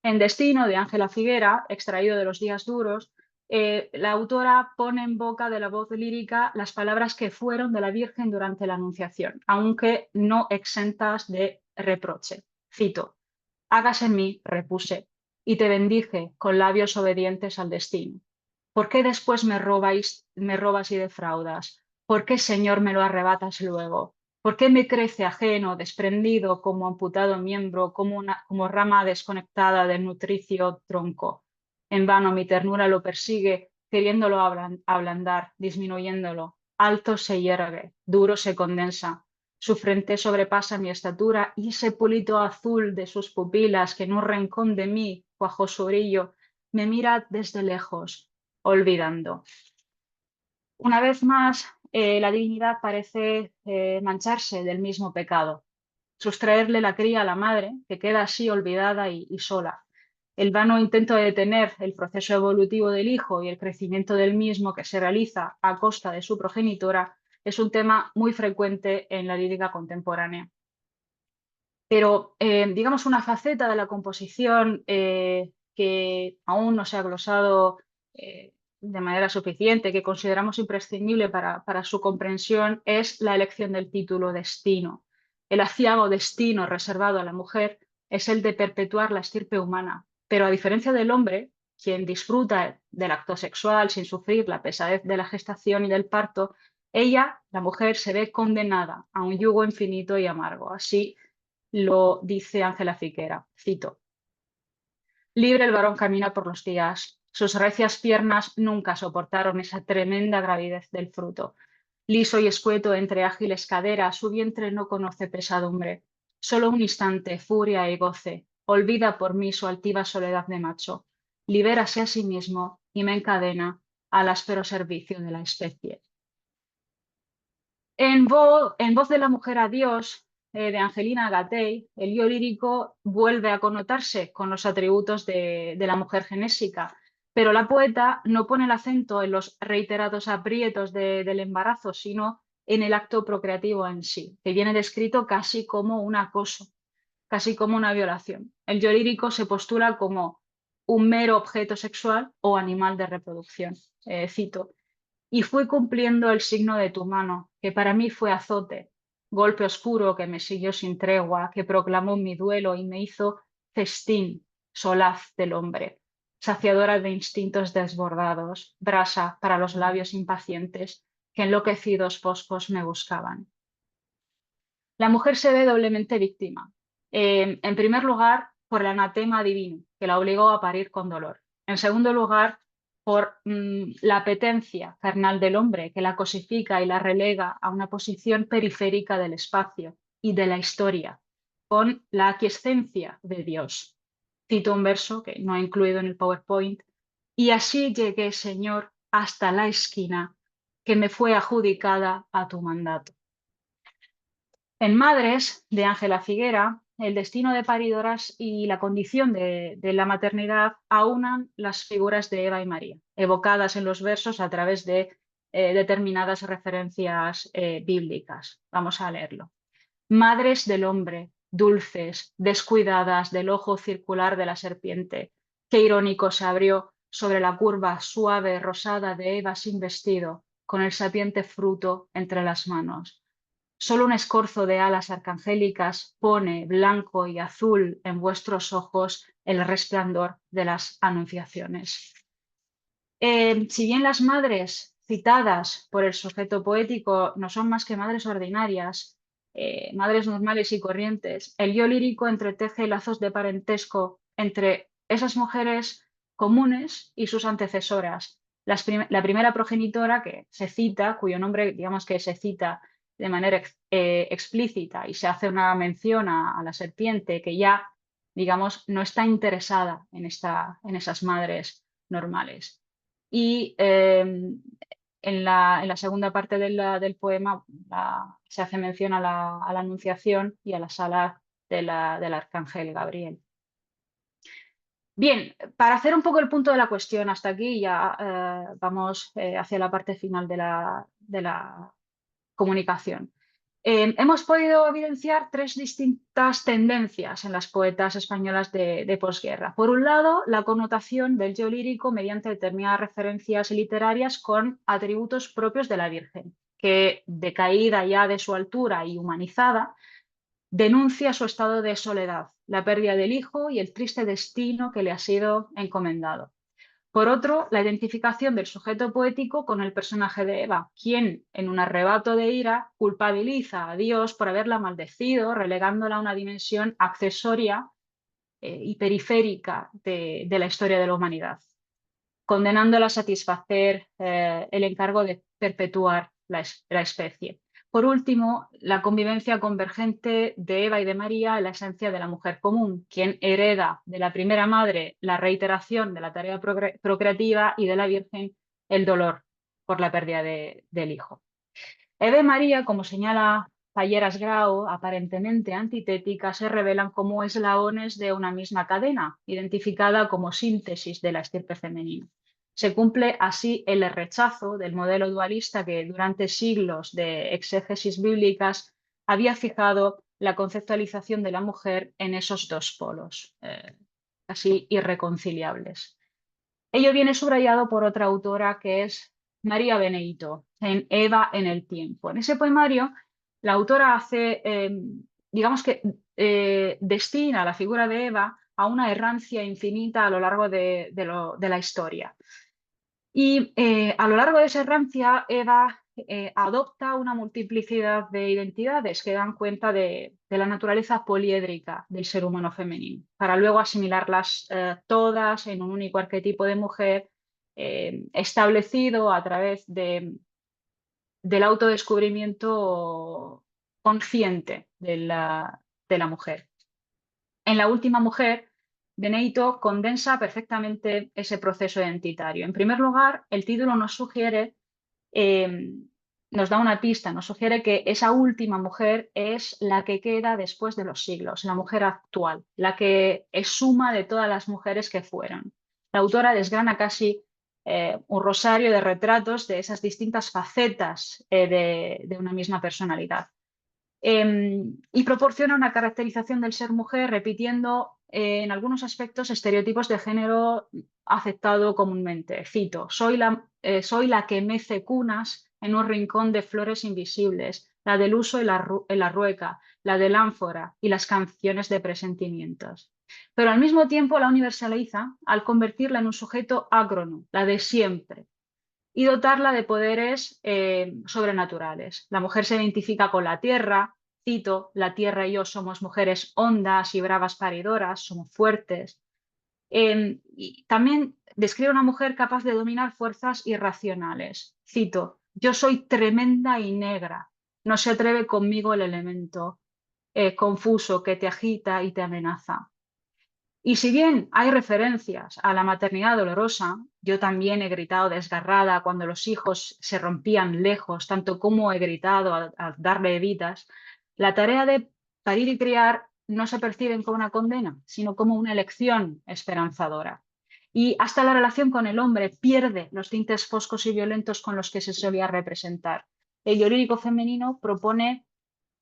En Destino, de Ángela Figuera, extraído de Los días duros, la autora pone en boca de la voz lírica las palabras que fueron de la Virgen durante la Anunciación, aunque no exentas de reproche. Cito: hágase en mí, repuse, y te bendije con labios obedientes al destino. ¿Por qué después me robas y defraudas? ¿Por qué, Señor, me lo arrebatas luego? ¿Por qué me crece ajeno, desprendido como amputado miembro, como rama desconectada del nutricio tronco? En vano mi ternura lo persigue, queriéndolo ablandar, disminuyéndolo. Alto se hiergue, duro se condensa. Su frente sobrepasa mi estatura y ese pulito azul de sus pupilas que en un rincón de mí, bajo su brillo, me mira desde lejos, olvidando. Una vez más, la divinidad parece mancharse del mismo pecado, sustraerle la cría a la madre, que queda así olvidada y sola. El vano intento de detener el proceso evolutivo del hijo y el crecimiento del mismo que se realiza a costa de su progenitora es un tema muy frecuente en la lírica contemporánea. Pero, digamos, una faceta de la composición que aún no se ha glosado de manera suficiente, que consideramos imprescindible para su comprensión, es la elección del título destino. El aciago destino reservado a la mujer es el de perpetuar la estirpe humana, pero a diferencia del hombre, quien disfruta del acto sexual sin sufrir la pesadez de la gestación y del parto, ella, la mujer, se ve condenada a un yugo infinito y amargo. Así lo dice Ángela Fiquera, cito: libre el varón camina por los días, sus recias piernas nunca soportaron esa tremenda gravidez del fruto. Liso y escueto entre ágiles caderas, su vientre no conoce pesadumbre. Solo un instante, furia y goce, olvida por mí su altiva soledad de macho. Libérase a sí mismo y me encadena al áspero servicio de la especie. En voz de la mujer a Dios, de Angelina Gatey, el lío lírico vuelve a connotarse con los atributos de la mujer genésica, pero la poeta no pone el acento en los reiterados aprietos del embarazo, sino en el acto procreativo en sí, que viene descrito casi como un acoso, casi como una violación. El yo lírico se postula como un mero objeto sexual o animal de reproducción. Cito: y fui cumpliendo el signo de tu mano, que para mí fue azote, golpe oscuro que me siguió sin tregua, que proclamó mi duelo y me hizo festín, solaz del hombre, saciadora de instintos desbordados, brasa para los labios impacientes que enloquecidos foscos me buscaban. La mujer se ve doblemente víctima. En primer lugar, por el anatema divino, que la obligó a parir con dolor. En segundo lugar, por la apetencia carnal del hombre, que la cosifica y la relega a una posición periférica del espacio y de la historia, con la aquiescencia de Dios. Cito un verso que no he incluido en el PowerPoint. Y así llegué, Señor, hasta la esquina que me fue adjudicada a tu mandato. En Madres, de Ángela Figuera, el destino de paridoras y la condición de la maternidad aunan las figuras de Eva y María, evocadas en los versos a través de determinadas referencias bíblicas. Vamos a leerlo. Madres del hombre, dulces, descuidadas del ojo circular de la serpiente, qué irónico se abrió sobre la curva suave, rosada de Eva sin vestido, con el sapiente fruto entre las manos. Solo un escorzo de alas arcangélicas pone blanco y azul en vuestros ojos el resplandor de las anunciaciones. Si bien las madres citadas por el sujeto poético no son más que madres ordinarias, madres normales y corrientes, el yo lírico entreteje lazos de parentesco entre esas mujeres comunes y sus antecesoras. La primera progenitora que se cita, cuyo nombre digamos que se cita de manera explícita y se hace una mención a la serpiente que ya, digamos, no está interesada en esas madres normales. Y en la segunda parte del poema se hace mención a la Anunciación y a la sala del Arcángel Gabriel. Bien, para hacer un poco el punto de la cuestión, hasta aquí ya vamos hacia la parte final de la comunicación. Hemos podido evidenciar tres distintas tendencias en las poetas españolas de posguerra. Por un lado, la connotación del yo lírico mediante determinadas referencias literarias con atributos propios de la Virgen, que, decaída ya de su altura y humanizada, denuncia su estado de soledad, la pérdida del hijo y el triste destino que le ha sido encomendado. Por otro, la identificación del sujeto poético con el personaje de Eva, quien, en un arrebato de ira, culpabiliza a Dios por haberla maldecido, relegándola a una dimensión accesoria y periférica de la historia de la humanidad, condenándola a satisfacer el encargo de perpetuar la especie. Por último, la convivencia convergente de Eva y de María en la esencia de la mujer común, quien hereda de la primera madre la reiteración de la tarea procreativa y de la Virgen el dolor por la pérdida del hijo. Eva y María, como señala Palleras Grau, aparentemente antitéticas, se revelan como eslabones de una misma cadena, identificada como síntesis de la estirpe femenina. Se cumple así el rechazo del modelo dualista que durante siglos de exégesis bíblicas había fijado la conceptualización de la mujer en esos dos polos, casi irreconciliables. Ello viene subrayado por otra autora que es María Benedito, en Eva en el tiempo. En ese poemario, la autora hace, digamos que destina la figura de Eva a una errancia infinita a lo largo de la historia. Y a lo largo de esa errancia, Eva adopta una multiplicidad de identidades que dan cuenta de la naturaleza poliédrica del ser humano femenino, para luego asimilarlas todas en un único arquetipo de mujer establecido a través del autodescubrimiento consciente de la mujer. En La última mujer, Benedito condensa perfectamente ese proceso identitario. En primer lugar, el título nos sugiere, nos da una pista, nos sugiere que esa última mujer es la que queda después de los siglos, la mujer actual, la que es suma de todas las mujeres que fueron. La autora desgrana casi un rosario de retratos de esas distintas facetas de una misma personalidad. Y proporciona una caracterización del ser mujer repitiendo en algunos aspectos estereotipos de género aceptado comúnmente. Cito, soy la que mece cunas en un rincón de flores invisibles, la del uso y la rueca, la del ánfora y las canciones de presentimientos. Pero al mismo tiempo la universaliza al convertirla en un sujeto ácrono, la de siempre, y dotarla de poderes sobrenaturales. La mujer se identifica con la tierra, cito, la tierra y yo somos mujeres hondas y bravas paridoras, somos fuertes. Y también describe a una mujer capaz de dominar fuerzas irracionales. Cito, yo soy tremenda y negra, no se atreve conmigo el elemento confuso que te agita y te amenaza. Y si bien hay referencias a la maternidad dolorosa, yo también he gritado desgarrada cuando los hijos se rompían lejos, tanto como he gritado al darle vidas, la tarea de parir y criar no se perciben como una condena, sino como una elección esperanzadora. Y hasta la relación con el hombre pierde los tintes foscos y violentos con los que se solía representar. El lírico femenino propone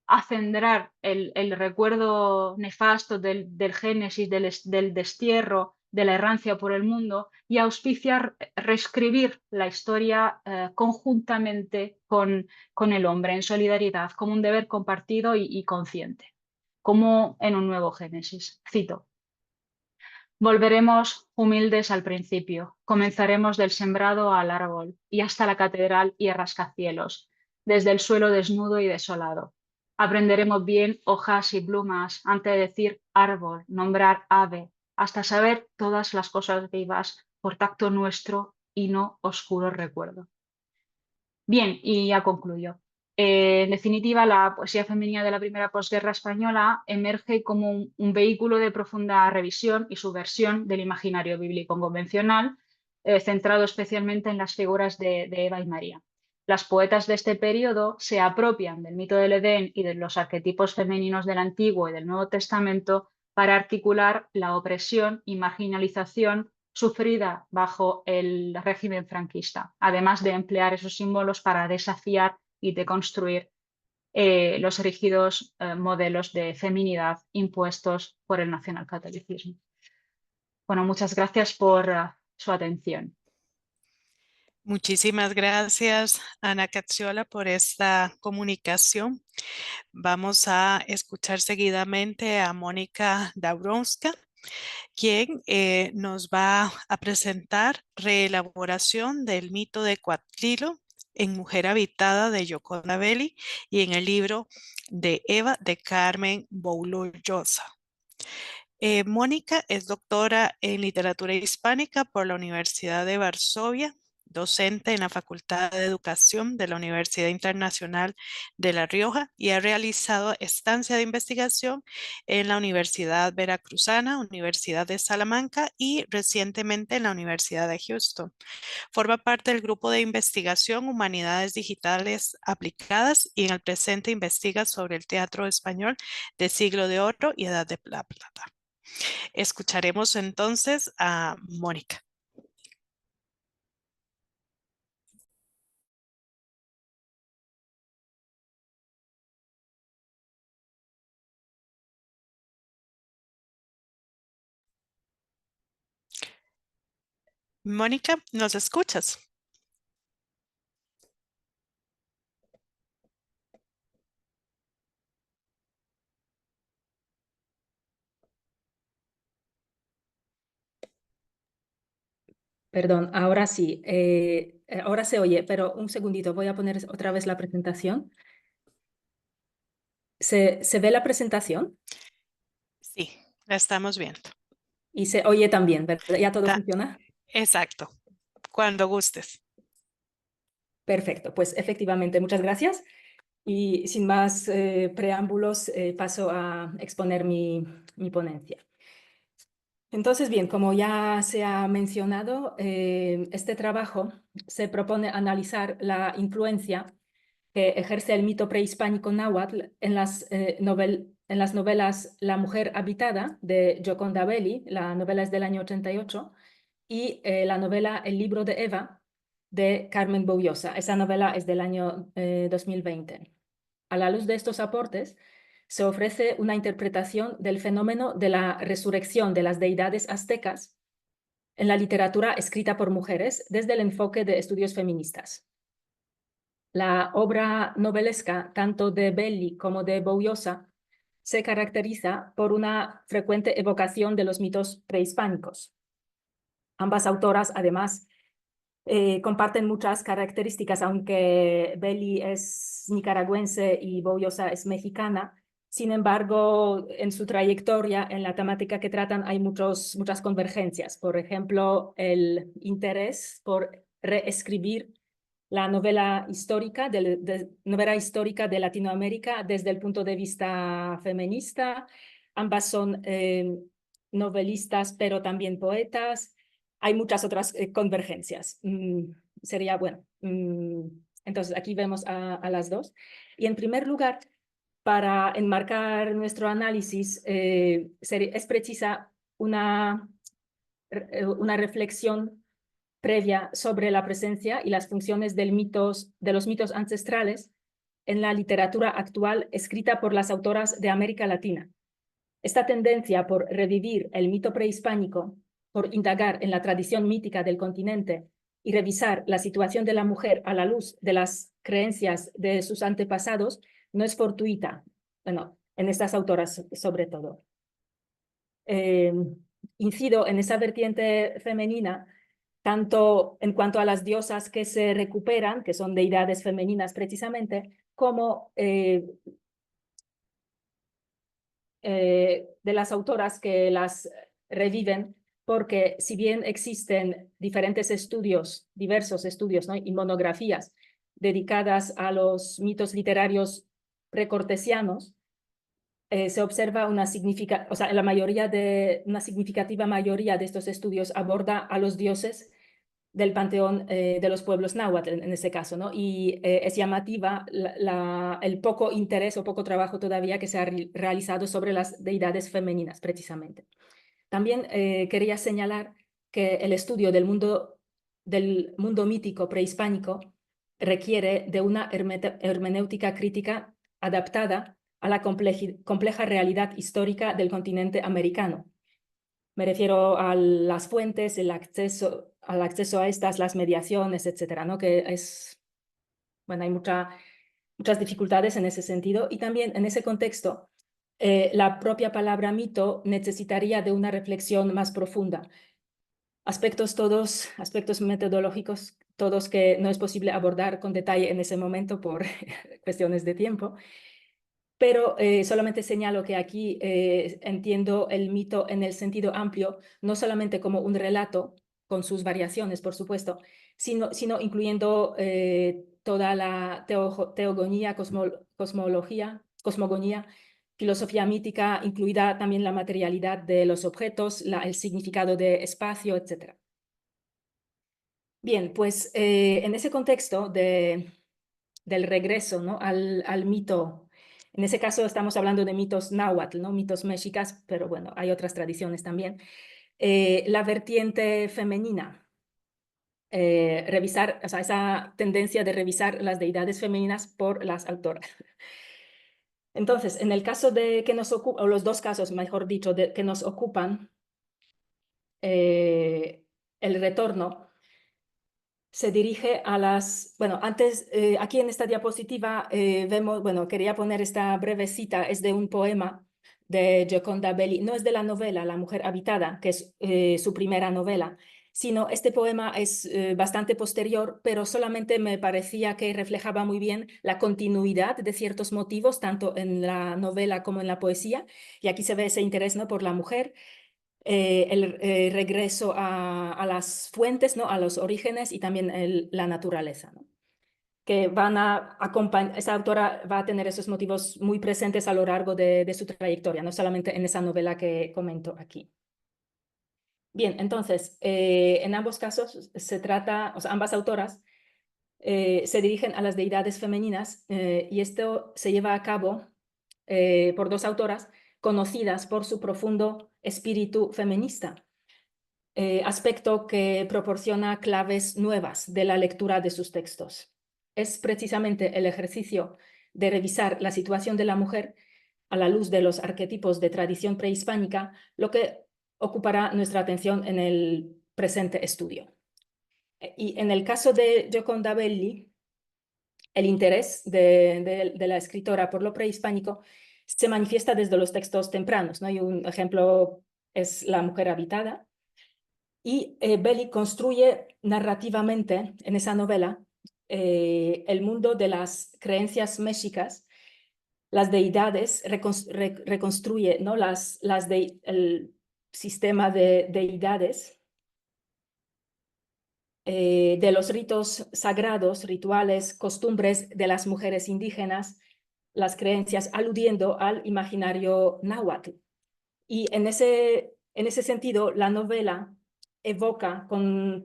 acendrar el recuerdo nefasto del génesis, del destierro, de la errancia por el mundo y auspiciar, reescribir la historia conjuntamente con el hombre, en solidaridad, como un deber compartido y consciente, como en un nuevo génesis. Cito. Volveremos humildes al principio, comenzaremos del sembrado al árbol y hasta la catedral y el rascacielos, desde el suelo desnudo y desolado. Aprenderemos bien hojas y plumas antes de decir árbol, nombrar ave, hasta saber todas las cosas vivas por tacto nuestro y no oscuro recuerdo. Bien, y ya concluyo. En definitiva, la poesía femenina de la primera posguerra española emerge como un vehículo de profunda revisión y subversión del imaginario bíblico convencional, centrado especialmente en las figuras de Eva y María. Las poetas de este periodo se apropian del mito del Edén y de los arquetipos femeninos del Antiguo y del Nuevo Testamento para articular la opresión y marginalización sufrida bajo el régimen franquista, además de emplear esos símbolos para desafiar y deconstruir los rígidos modelos de feminidad impuestos por el nacionalcatolicismo. Bueno, muchas gracias por su atención. Muchísimas gracias, Ana Cacciola, por esta comunicación. Vamos a escuchar seguidamente a Mónica Dabrowska, quien nos va a presentar reelaboración del mito de Cuatlilo en Mujer Habitada de Yoconda Belli y en el libro de Eva de Carmen Boulo Llosa. Mónica es doctora en literatura hispánica por la Universidad de Varsovia, docente en la Facultad de Educación de la Universidad Internacional de La Rioja y ha realizado estancia de investigación en la Universidad Veracruzana, Universidad de Salamanca y recientemente en la Universidad de Houston. Forma parte del grupo de investigación Humanidades Digitales Aplicadas y en el presente investiga sobre el teatro español de Siglo de Oro y Edad de la Plata. Escucharemos entonces a Mónica. Mónica, ¿nos escuchas? Perdón, ahora sí, ahora se oye, pero un segundito, voy a poner otra vez la presentación. ¿Se ve la presentación? Sí, la estamos viendo. Y se oye también, ¿verdad? ¿Ya todo funciona? Exacto, cuando gustes. Perfecto, pues efectivamente, muchas gracias. Y sin más preámbulos, paso a exponer mi ponencia. Entonces, bien, como ya se ha mencionado, este trabajo se propone analizar la influencia que ejerce el mito prehispánico náhuatl en las novelas La mujer habitada de Yoconda Belli, la novela es del año 88, y la novela El libro de Eva de Carmen Boullosa. Esa novela es del año 2020. A la luz de estos aportes, se ofrece una interpretación del fenómeno de la resurrección de las deidades aztecas en la literatura escrita por mujeres desde el enfoque de estudios feministas. La obra novelesca, tanto de Belli como de Boullosa, se caracteriza por una frecuente evocación de los mitos prehispánicos. Ambas autoras, además, comparten muchas características, aunque Belli es nicaragüense y Boullosa es mexicana. Sin embargo, en su trayectoria, en la temática que tratan, hay muchas convergencias. Por ejemplo, el interés por reescribir la novela histórica de Latinoamérica desde el punto de vista feminista. Ambas son novelistas, pero también poetas. Hay muchas otras convergencias. Sería bueno. Entonces, aquí vemos a las dos. Y en primer lugar, para enmarcar nuestro análisis, es precisa una reflexión previa sobre la presencia y las funciones de los mitos ancestrales en la literatura actual escrita por las autoras de América Latina. Esta tendencia por revivir el mito prehispánico, por indagar en la tradición mítica del continente y revisar la situación de la mujer a la luz de las creencias de sus antepasados, no es fortuita, bueno, en estas autoras sobre todo. Incido en esa vertiente femenina, tanto en cuanto a las diosas que se recuperan, que son deidades femeninas precisamente, como de las autoras que las reviven, porque si bien existen diferentes estudios, diversos estudios, ¿no?, y monografías dedicadas a los mitos literarios precortesianos, se observa una significativa mayoría de estos estudios aborda a los dioses del panteón de los pueblos náhuatl, en ese caso, ¿no? Y es llamativa el poco interés o poco trabajo todavía que se ha realizado sobre las deidades femeninas, precisamente. También quería señalar que el estudio del mundo mítico prehispánico requiere de una hermenéutica crítica adaptada a la compleja realidad histórica del continente americano. Me refiero a las fuentes, al acceso a estas, las mediaciones, etcétera, ¿no? Que es, bueno, hay muchas dificultades en ese sentido. Y también en ese contexto, la propia palabra mito necesitaría de una reflexión más profunda. Aspectos metodológicos, todos que no es posible abordar con detalle en ese momento por cuestiones de tiempo. Pero solamente señalo que aquí entiendo el mito en el sentido amplio, no solamente como un relato, con sus variaciones, por supuesto, sino incluyendo toda la teogonía, cosmogonía, filosofía mítica, incluida también la materialidad de los objetos, el significado de espacio, etc. Bien, pues en ese contexto del regreso, ¿no? al mito. En ese caso estamos hablando de mitos náhuatl, ¿no? Mitos mexicas, pero bueno, hay otras tradiciones también. La vertiente femenina, revisar, o sea, esa tendencia de revisar las deidades femeninas por las autoras. Entonces, en el caso de que nos ocupa, o los dos casos, mejor dicho, que nos ocupan, el retorno se dirige a las, bueno, antes, aquí en esta diapositiva vemos, bueno, quería poner esta breve cita, es de un poema de Gioconda Belli, no es de la novela La mujer habitada, que es su primera novela, sino este poema es bastante posterior, pero solamente me parecía que reflejaba muy bien la continuidad de ciertos motivos, tanto en la novela como en la poesía, y aquí se ve ese interés, ¿no? por la mujer, el regreso a las fuentes, ¿no? a los orígenes y también la naturaleza, ¿no? que van a acompañar, esa autora va a tener esos motivos muy presentes a lo largo de su trayectoria, no solamente en esa novela que comento aquí. Bien, entonces, en ambos casos se trata, o sea, ambas autoras se dirigen a las deidades femeninas y esto se lleva a cabo por dos autoras conocidas por su profundo espíritu feminista, aspecto que proporciona claves nuevas de la lectura de sus textos. Es precisamente el ejercicio de revisar la situación de la mujer a la luz de los arquetipos de tradición prehispánica lo que ocupará nuestra atención en el presente estudio. Y en el caso de Gioconda Belli, el interés de la escritora por lo prehispánico se manifiesta desde los textos tempranos, ¿no? Y un ejemplo es La mujer habitada. Y Belli construye narrativamente en esa novela el mundo de las creencias mexicas, las deidades, reconstruye, ¿no? el sistema de deidades, de los ritos sagrados, rituales, costumbres de las mujeres indígenas, las creencias, aludiendo al imaginario náhuatl. Y en ese sentido, la novela evoca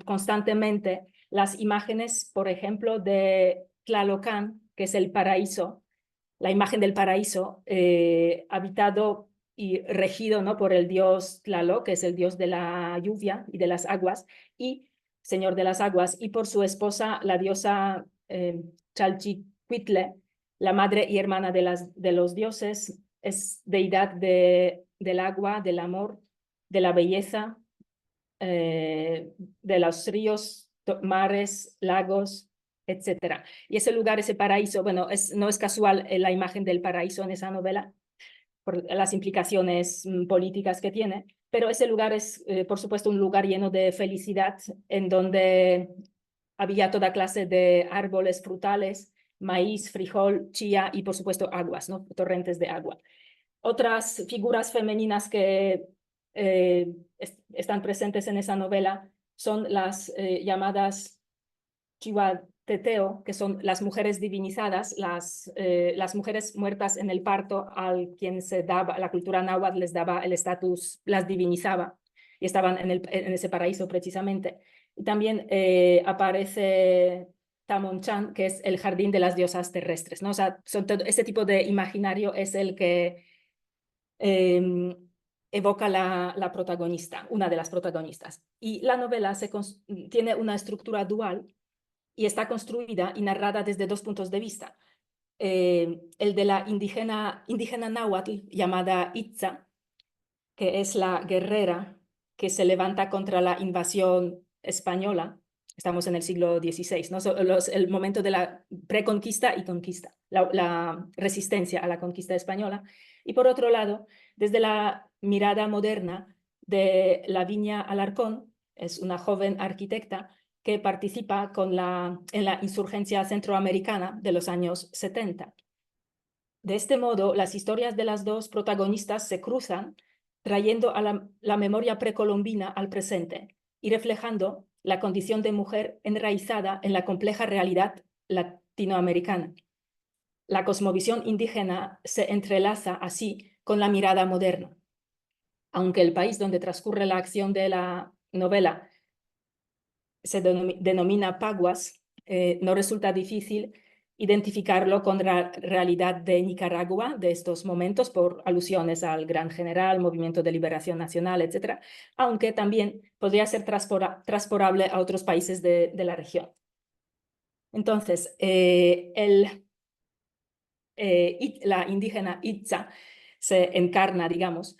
constantemente las imágenes, por ejemplo, de Tlalocan, que es el paraíso, la imagen del paraíso habitado y regido, ¿no? por el dios Tlaloc, que es el dios de la lluvia y de las aguas, y señor de las aguas, y por su esposa, la diosa Chalchicuitle, la madre y hermana de los dioses, es deidad del agua, del amor, de la belleza, de los ríos, mares, lagos, etc. Y ese lugar, ese paraíso, bueno, no es casual la imagen del paraíso en esa novela, por las implicaciones políticas que tiene, pero ese lugar es, por supuesto, un lugar lleno de felicidad, en donde había toda clase de árboles frutales, maíz, frijol, chía y, por supuesto, aguas, ¿no? torrentes de agua. Otras figuras femeninas que están presentes en esa novela son las llamadas chihuateteo, que son las mujeres divinizadas, las mujeres muertas en el parto, al quien se daba, la cultura náhuatl les daba el estatus, las divinizaba, y estaban en ese paraíso precisamente. Y también aparece Tamonchan, que es el jardín de las diosas terrestres, ¿no? O sea, este tipo de imaginario es el que evoca la protagonista, una de las protagonistas. Y la novela tiene una estructura dual y está construida y narrada desde dos puntos de vista. el de la indígena náhuatl llamada Itza, que es la guerrera que se levanta contra la invasión española. Estamos en el siglo XVI, ¿no? El momento de la preconquista y conquista, la resistencia a la conquista española. Y por otro lado, desde la mirada moderna de Lavinia Alarcón, es una joven arquitecta que participa en la insurgencia centroamericana de los años 70. De este modo, las historias de las dos protagonistas se cruzan, trayendo a la memoria precolombina al presente y reflejando la condición de mujer enraizada en la compleja realidad latinoamericana. La cosmovisión indígena se entrelaza así con la mirada moderna. Aunque el país donde transcurre la acción de la novela se denomina Paguas, no resulta difícil identificarlo con la realidad de Nicaragua de estos momentos por alusiones al Gran General, Movimiento de Liberación Nacional, etc., aunque también podría ser transporable a otros países de la región. Entonces, la indígena Itza se encarna, digamos,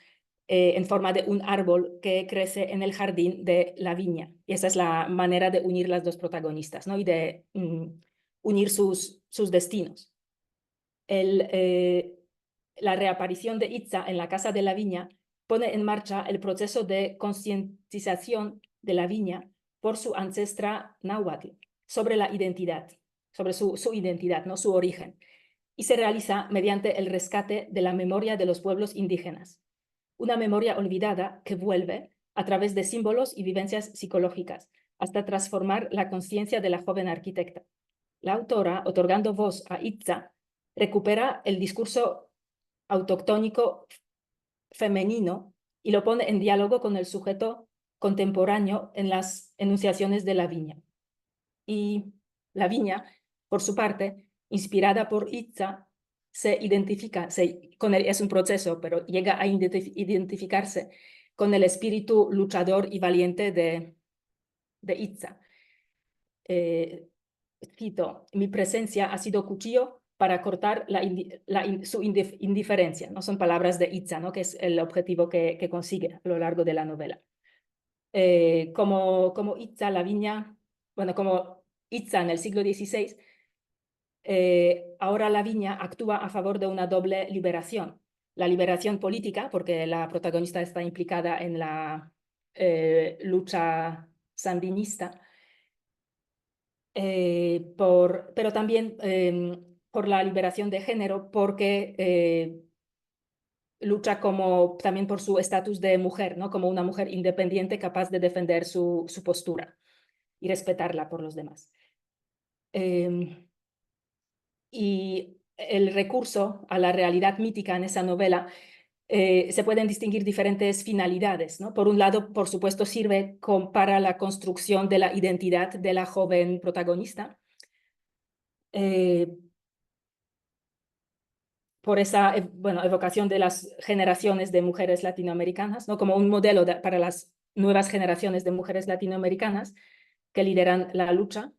en forma de un árbol que crece en el jardín de la viña. Y esa es la manera de unir las dos protagonistas, ¿no? Y de unir sus destinos. La reaparición de Itza en la casa de la viña pone en marcha el proceso de concientización de la viña por su ancestra náhuatl sobre la identidad, sobre su identidad, ¿no? Su origen, y se realiza mediante el rescate de la memoria de los pueblos indígenas, una memoria olvidada que vuelve a través de símbolos y vivencias psicológicas hasta transformar la conciencia de la joven arquitecta. La autora, otorgando voz a Itza, recupera el discurso autóctónico femenino y lo pone en diálogo con el sujeto contemporáneo en las enunciaciones de la viña. Y la viña, por su parte, inspirada por Itza, se identifica, es un proceso, pero llega a identificarse con el espíritu luchador y valiente de Itza. Cito, mi presencia ha sido cuchillo para cortar su indiferencia. No son palabras de Itza, ¿no? Que es el objetivo que consigue a lo largo de la novela. Como Itza, la viña, bueno, como Itza en el siglo XVI, ahora la viña actúa a favor de una doble liberación. La liberación política, porque la protagonista está implicada en la lucha sandinista, pero también por la liberación de género, porque lucha también por su estatus de mujer, ¿no? Como una mujer independiente capaz de defender su postura y respetarla por los demás. Y el recurso a la realidad mítica en esa novela se pueden distinguir diferentes finalidades, ¿no? Por un lado, por supuesto, sirve para la construcción de la identidad de la joven protagonista, por esa evocación de las generaciones de mujeres latinoamericanas, ¿no? Como un modelo para las nuevas generaciones de mujeres latinoamericanas que lideran la lucha.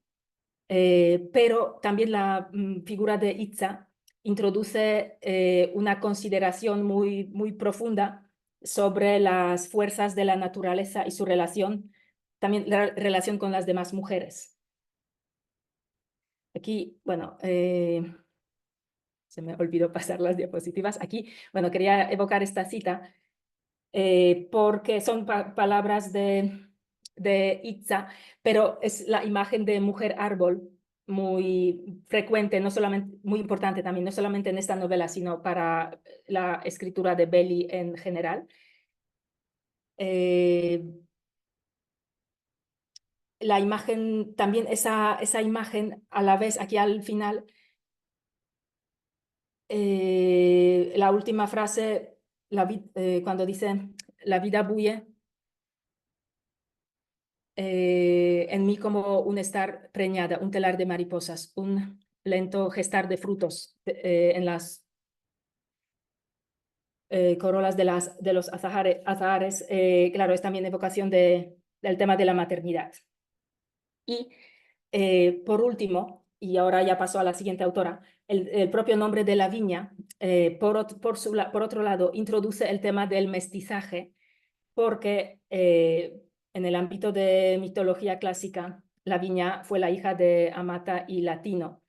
Pero también la figura de Itza introduce una consideración muy profunda sobre las fuerzas de la naturaleza y su relación, también la relación con las demás mujeres. Aquí, bueno, se me olvidó pasar las diapositivas. Aquí, bueno, quería evocar esta cita porque son palabras de Itza, pero es la imagen de mujer árbol muy frecuente, no solamente, muy importante también, no solamente en esta novela, sino para la escritura de Belli en general. La imagen, también esa imagen, a la vez, aquí al final, la última frase, cuando dice, la vida bulle, en mí como un estar preñada, un telar de mariposas, un lento gestar de frutos en las corolas de los azahares. Claro, es también evocación del tema de la maternidad. Y por último, y ahora ya paso a la siguiente autora, el propio nombre de la viña, por otro lado, introduce el tema del mestizaje, porque en el ámbito de mitología clásica, la viña fue la hija de Amata y Latino,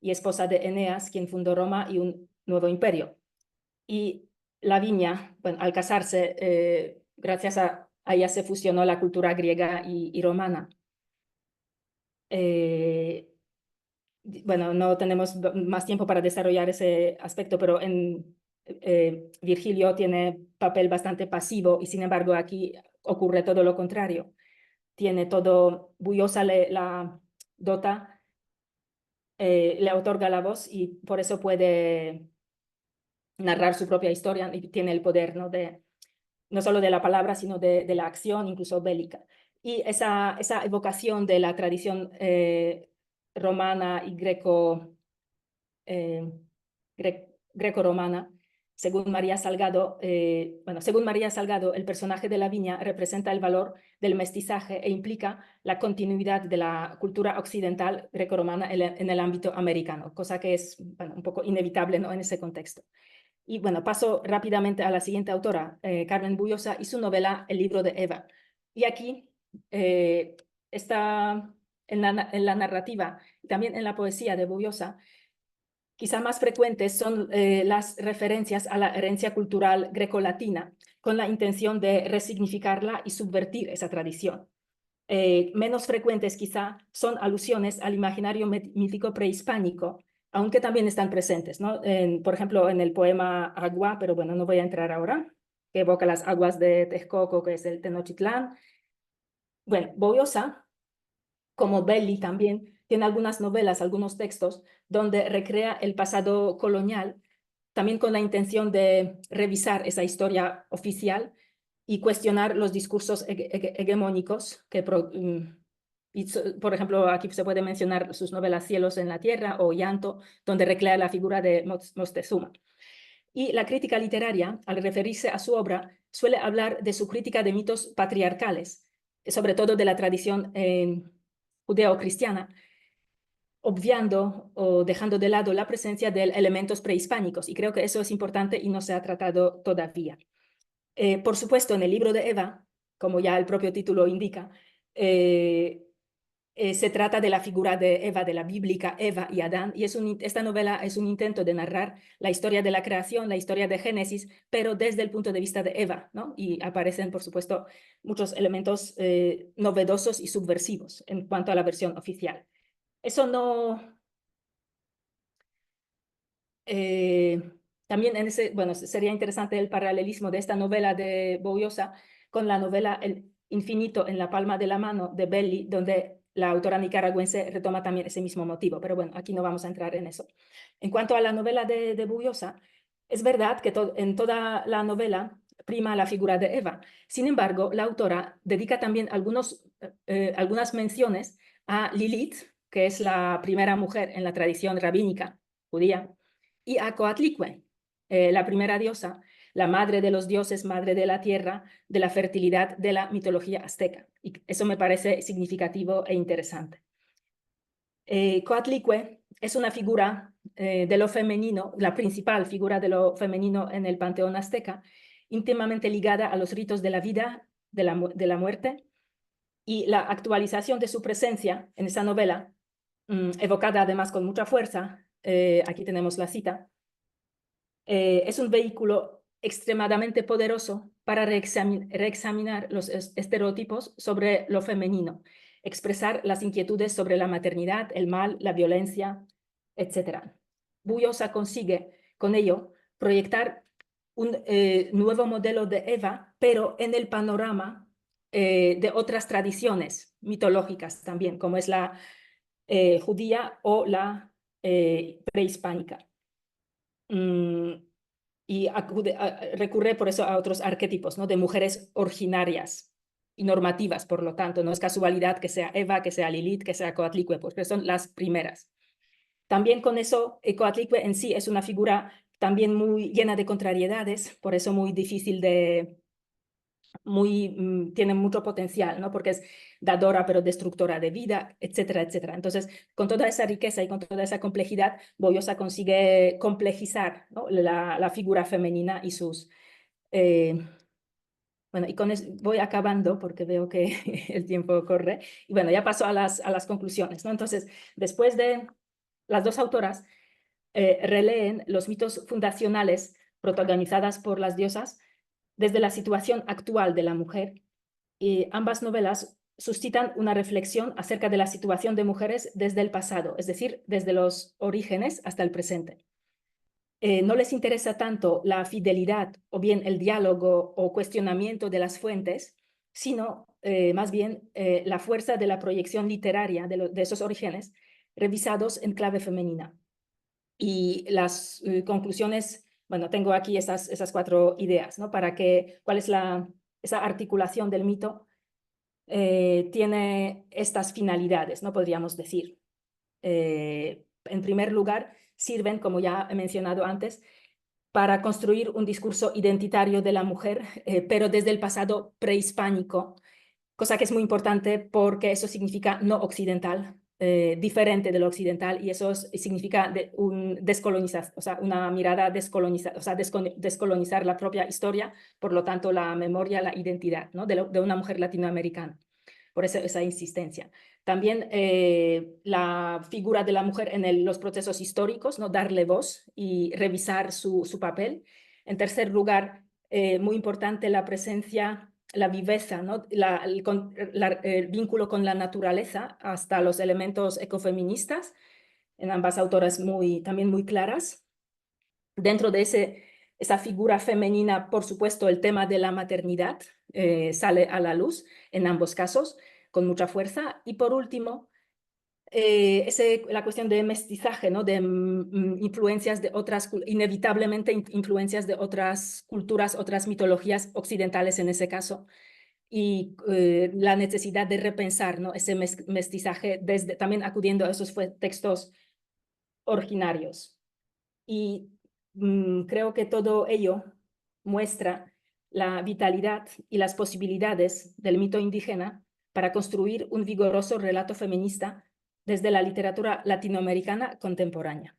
y esposa de Eneas, quien fundó Roma y un nuevo imperio. Y la viña, bueno, al casarse, gracias a ella se fusionó la cultura griega y romana. Bueno, no tenemos más tiempo para desarrollar ese aspecto, pero Virgilio tiene papel bastante pasivo y sin embargo aquí ocurre todo lo contrario. Tiene todo, Buyosa la dota, le otorga la voz y por eso puede narrar su propia historia y tiene el poder, ¿no? No solo de la palabra, sino de la acción, incluso bélica. Y esa evocación de la tradición romana y greco-romana, según María Salgado, según María Salgado, el personaje de la viña representa el valor del mestizaje e implica la continuidad de la cultura occidental greco-romana en el ámbito americano, cosa que es un poco inevitable, ¿no? En ese contexto. Y bueno, paso rápidamente a la siguiente autora, Carmen Buyosa, y su novela El libro de Eva. Y aquí está en la narrativa y también en la poesía de Buyosa, quizá más frecuentes son las referencias a la herencia cultural grecolatina, con la intención de resignificarla y subvertir esa tradición. Menos frecuentes quizá son alusiones al imaginario mítico prehispánico, aunque también están presentes, ¿no? Por ejemplo, en el poema Agua, pero bueno, no voy a entrar ahora, que evoca las aguas de Texcoco, que es el Tenochtitlán. Bueno, Buyosa, como Belli también, tiene algunas novelas, algunos textos, donde recrea el pasado colonial, también con la intención de revisar esa historia oficial y cuestionar los discursos hegemónicos que, por ejemplo, aquí se puede mencionar sus novelas Cielos en la Tierra o Llanto, donde recrea la figura de Moctezuma. Y la crítica literaria, al referirse a su obra, suele hablar de su crítica de mitos patriarcales, sobre todo de la tradición judeo-cristiana, obviando o dejando de lado la presencia de elementos prehispánicos. Y creo que eso es importante y no se ha tratado todavía. Por supuesto, en el libro de Eva, como ya el propio título indica, se trata de la figura de Eva, de la bíblica Eva y Adán, y esta novela es un intento de narrar la historia de la creación, la historia de Génesis, pero desde el punto de vista de Eva, ¿no? Y aparecen, por supuesto, muchos elementos novedosos y subversivos en cuanto a la versión oficial. Eso no... también sería interesante el paralelismo de esta novela de Buyosa con la novela El infinito en la palma de la mano de Belli, donde la autora nicaragüense retoma también ese mismo motivo, pero bueno, aquí no vamos a entrar en eso. En cuanto a la novela de Buyosa, es verdad que en toda la novela prima la figura de Eva. Sin embargo, la autora dedica también algunas menciones a Lilith, que es la primera mujer en la tradición rabínica judía, y a Coatlicue, la primera diosa, la madre de los dioses, madre de la tierra, de la fertilidad de la mitología azteca. Y eso me parece significativo e interesante. Coatlicue es una figura de lo femenino, la principal figura de lo femenino en el panteón azteca, íntimamente ligada a los ritos de la vida, de la muerte, y la actualización de su presencia en esa novela, evocada además con mucha fuerza, aquí tenemos la cita, es un vehículo extremadamente poderoso para reexaminar los estereotipos sobre lo femenino, expresar las inquietudes sobre la maternidad, el mal, la violencia, etc. Buyosa consigue con ello proyectar un nuevo modelo de Eva, pero en el panorama de otras tradiciones mitológicas también, como es la judía o la prehispánica. Y recurre por eso a otros arquetipos, ¿no? De mujeres originarias y normativas, por lo tanto, no es casualidad que sea Eva, que sea Lilith, que sea Coatlicue, porque son las primeras. También con eso, Coatlicue en sí es una figura también muy llena de contrariedades, por eso muy difícil de tiene mucho potencial, ¿no? Porque es dadora pero destructora de vida, etcétera, etcétera. Entonces, con toda esa riqueza y con toda esa complejidad, Boyosa consigue complejizar, ¿no? la figura femenina y sus... bueno, y con eso voy acabando porque veo que el tiempo corre. Y bueno, ya paso a las conclusiones, ¿no? Entonces, después de las dos autoras releen los mitos fundacionales protagonizadas por las diosas desde la situación actual de la mujer, y ambas novelas suscitan una reflexión acerca de la situación de mujeres desde el pasado, es decir, desde los orígenes hasta el presente. No les interesa tanto la fidelidad o bien el diálogo o cuestionamiento de las fuentes, sino más bien la fuerza de la proyección literaria de esos orígenes revisados en clave femenina. Y las conclusiones, bueno, tengo aquí esas 4 ideas, ¿no? ¿Cuál es esa articulación del mito? Tiene estas finalidades, ¿no? Podríamos decir. En primer lugar, sirven, como ya he mencionado antes, para construir un discurso identitario de la mujer, pero desde el pasado prehispánico, cosa que es muy importante porque eso significa no occidental, diferente de lo occidental, y eso significa descolonizar, o sea, una mirada descolonizada, o sea, descolonizar la propia historia, por lo tanto, la memoria, la identidad, ¿no? de una mujer latinoamericana. Por eso esa insistencia. También la figura de la mujer en los procesos históricos, ¿no? Darle voz y revisar su papel. En tercer lugar, muy importante la presencia, la viveza, ¿no? El vínculo con la naturaleza hasta los elementos ecofeministas, en ambas autoras también muy claras. Dentro de esa figura femenina, por supuesto, el tema de la maternidad sale a la luz en ambos casos, con mucha fuerza. Y por último, la cuestión de mestizaje, ¿no? De influencias de inevitablemente influencias de otras culturas, otras mitologías occidentales en ese caso, y la necesidad de repensar, ¿no? Ese mestizaje también acudiendo a esos textos originarios. Y creo que todo ello muestra la vitalidad y las posibilidades del mito indígena para construir un vigoroso relato feminista desde la literatura latinoamericana contemporánea.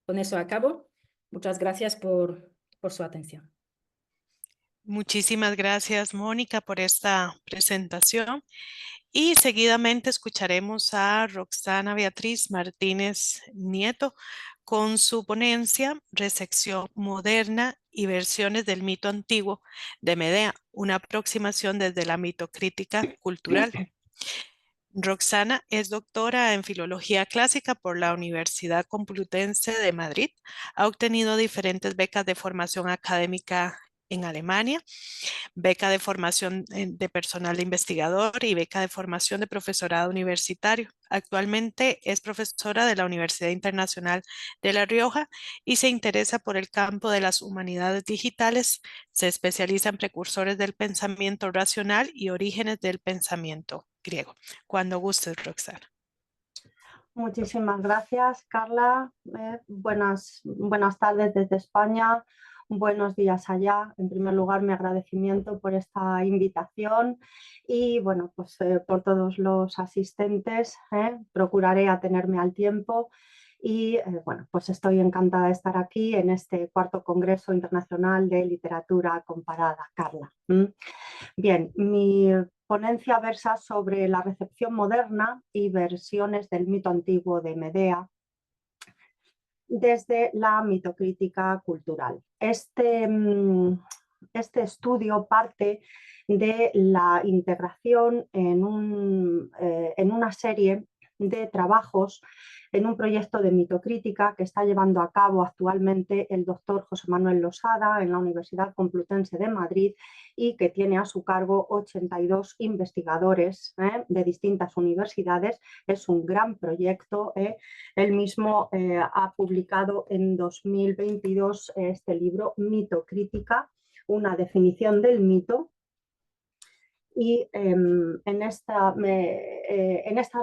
Con eso acabo. Muchas gracias por su atención. Muchísimas gracias, Mónica, por esta presentación. Y seguidamente escucharemos a Roxana Beatriz Martínez Nieto con su ponencia Recepción moderna y versiones del mito antiguo de Medea, una aproximación desde la mitocrítica cultural. Roxana es doctora en Filología Clásica por la Universidad Complutense de Madrid. Ha obtenido diferentes becas de formación académica en Alemania, beca de formación de personal investigador y beca de formación de profesorado universitario. Actualmente es profesora de la Universidad Internacional de La Rioja y se interesa por el campo de las humanidades digitales. Se especializa en precursores del pensamiento racional y orígenes del pensamiento griego. Cuando gustes, Roxana. Muchísimas gracias, Carla. Buenas tardes desde España. Buenos días allá. En primer lugar, mi agradecimiento por esta invitación y bueno, pues por todos los asistentes. Procuraré atenerme al tiempo y bueno, pues estoy encantada de estar aquí en este 4º Congreso Internacional de Literatura Comparada, Carla. Bien, mi ponencia versa sobre la recepción moderna y versiones del mito antiguo de Medea desde la mitocrítica cultural. Este estudio parte de la integración en una serie de trabajos en un proyecto de mitocrítica que está llevando a cabo actualmente el doctor José Manuel Losada en la Universidad Complutense de Madrid y que tiene a su cargo 82 investigadores de distintas universidades. Es un gran proyecto. Él mismo ha publicado en 2022 este libro, Mitocrítica, una definición del mito. Y en esta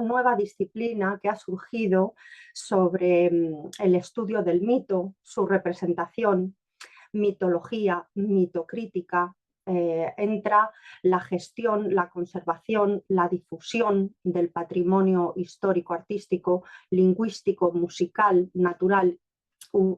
nueva disciplina que ha surgido sobre el estudio del mito, su representación, mitología, mitocrítica, entra la gestión, la conservación, la difusión del patrimonio histórico, artístico, lingüístico, musical, natural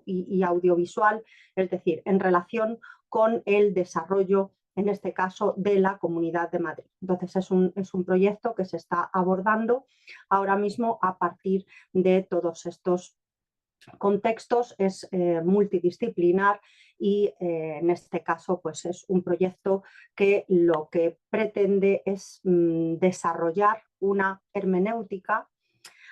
y audiovisual, es decir, en relación con el desarrollo, en este caso, de la Comunidad de Madrid. Entonces es un proyecto que se está abordando ahora mismo a partir de todos estos contextos, es multidisciplinar y en este caso pues es un proyecto que lo que pretende es desarrollar una hermenéutica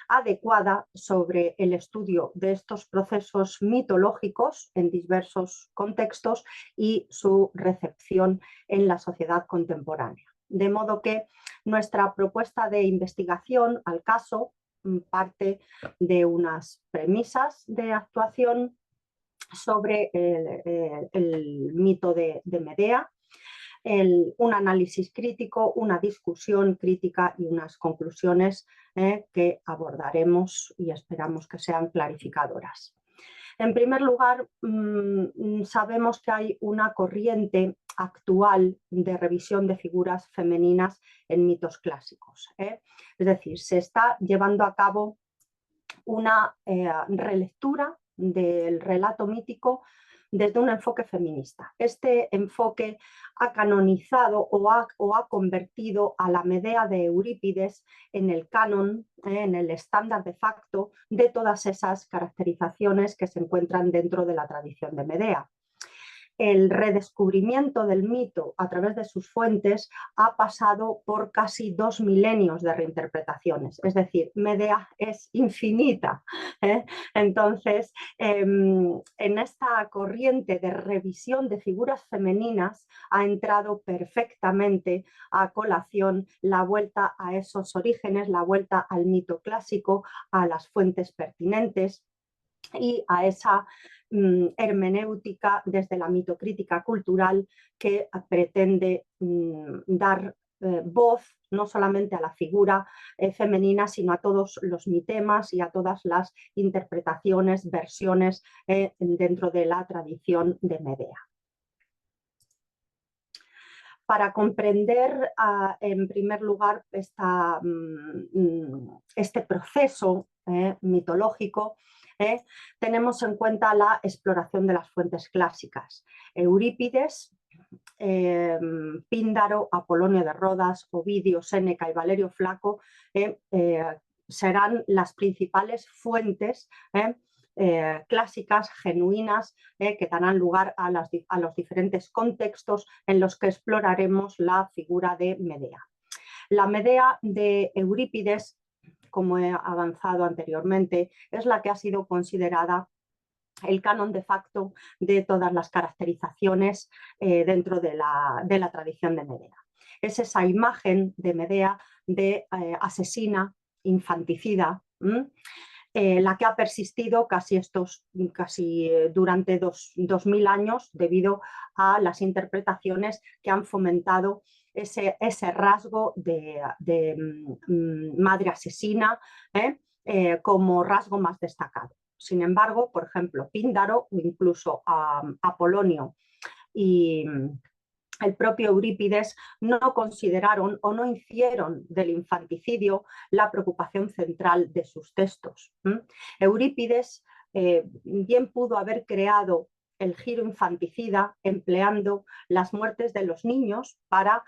adecuada sobre el estudio de estos procesos mitológicos en diversos contextos y su recepción en la sociedad contemporánea. De modo que nuestra propuesta de investigación al caso parte de unas premisas de actuación sobre el mito de Medea, un análisis crítico, una discusión crítica y unas conclusiones que abordaremos y esperamos que sean clarificadoras. En primer lugar, sabemos que hay una corriente actual de revisión de figuras femeninas en mitos clásicos. Es decir, se está llevando a cabo una relectura del relato mítico desde un enfoque feminista. Este enfoque ha canonizado o ha convertido a la Medea de Eurípides en el canon, en el estándar de facto de todas esas caracterizaciones que se encuentran dentro de la tradición de Medea. El redescubrimiento del mito a través de sus fuentes ha pasado por casi 2 milenios de reinterpretaciones, es decir, Medea es infinita. Entonces, en esta corriente de revisión de figuras femeninas ha entrado perfectamente a colación la vuelta a esos orígenes, la vuelta al mito clásico, a las fuentes pertinentes y a esa hermenéutica desde la mitocrítica cultural que pretende dar voz no solamente a la figura femenina, sino a todos los mitemas y a todas las interpretaciones, versiones dentro de la tradición de Medea. Para comprender, en primer lugar, este proceso mitológico, tenemos en cuenta la exploración de las fuentes clásicas. Eurípides, Píndaro, Apolonio de Rodas, Ovidio, Séneca y Valerio Flaco serán las principales fuentes clásicas, genuinas, que darán lugar a los diferentes contextos en los que exploraremos la figura de Medea. La Medea de Eurípides, como he avanzado anteriormente, es la que ha sido considerada el canon de facto de todas las caracterizaciones dentro de la tradición de Medea. Es esa imagen de Medea de asesina, infanticida, la que ha persistido casi durante 2000 años debido a las interpretaciones que han fomentado ese rasgo de madre asesina como rasgo más destacado. Sin embargo, por ejemplo, Píndaro o incluso Apolonio y el propio Eurípides no consideraron o no hicieron del infanticidio la preocupación central de sus textos. Eurípides bien pudo haber creado el giro infanticida empleando las muertes de los niños para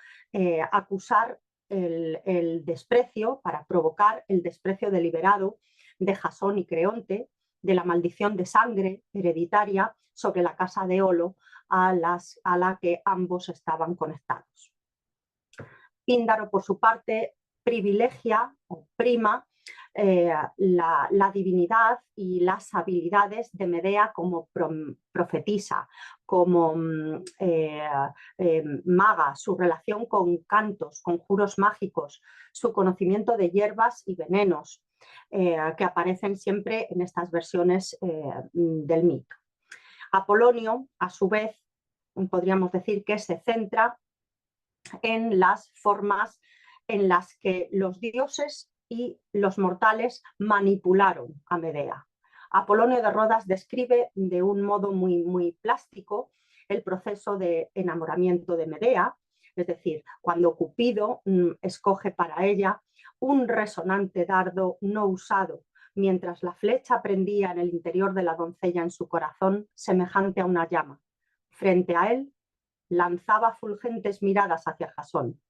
acusar el desprecio, para provocar el desprecio deliberado de Jasón y Creonte, de la maldición de sangre hereditaria sobre la casa de Olo a la que ambos estaban conectados. Píndaro, por su parte, privilegia o prima la divinidad y las habilidades de Medea como profetisa, como maga, su relación con cantos, conjuros mágicos, su conocimiento de hierbas y venenos, que aparecen siempre en estas versiones del mito. Apolonio, a su vez, podríamos decir que se centra en las formas en las que los dioses y los mortales manipularon a Medea. Apolonio de Rodas describe de un modo muy plástico el proceso de enamoramiento de Medea, es decir, cuando Cupido escoge para ella un resonante dardo no usado, mientras la flecha prendía en el interior de la doncella en su corazón, semejante a una llama. Frente a él, lanzaba fulgentes miradas hacia Jasón.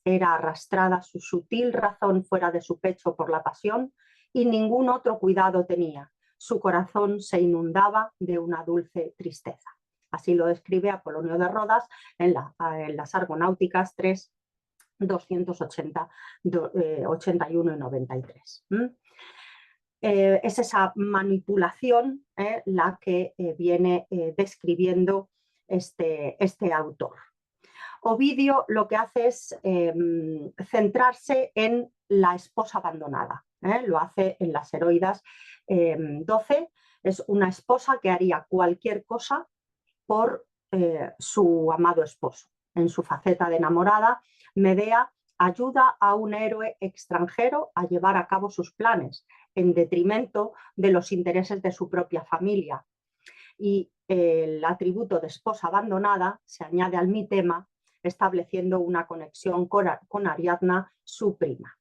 Era arrastrada su sutil razón fuera de su pecho por la pasión y ningún otro cuidado tenía. Su corazón se inundaba de una dulce tristeza. Así lo describe Apolonio de Rodas en las Argonáuticas 3, 280, 81 y 93. Es esa manipulación la que viene describiendo este autor. Ovidio lo que hace es centrarse en la esposa abandonada. Lo hace en las Heroidas 12. Es una esposa que haría cualquier cosa por su amado esposo. En su faceta de enamorada, Medea ayuda a un héroe extranjero a llevar a cabo sus planes, en detrimento de los intereses de su propia familia. Y el atributo de esposa abandonada se añade al mitema, estableciendo una conexión con Ariadna, su prima.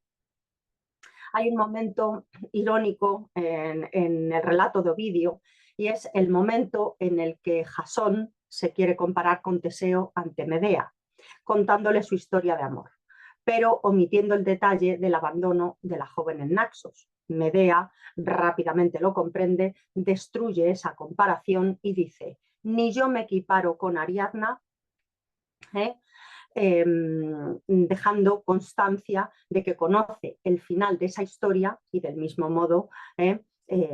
Hay un momento irónico en el relato de Ovidio, y es el momento en el que Jasón se quiere comparar con Teseo ante Medea, contándole su historia de amor, pero omitiendo el detalle del abandono de la joven en Naxos. Medea rápidamente lo comprende, destruye esa comparación y dice: ni yo me equiparo con Ariadna, dejando constancia de que conoce el final de esa historia, y del mismo modo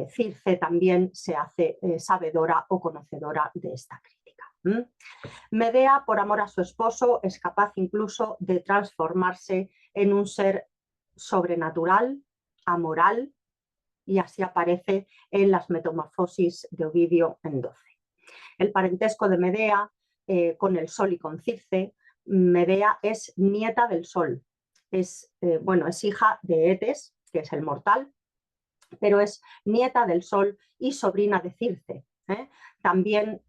Circe también se hace sabedora o conocedora de esta crítica. Medea, por amor a su esposo, es capaz incluso de transformarse en un ser sobrenatural, amoral, y así aparece en las Metamorfosis de Ovidio en 12. El parentesco de Medea con el Sol y con Circe. Medea es nieta del Sol, es hija de Etes, que es el mortal, pero es nieta del Sol y sobrina de Circe. También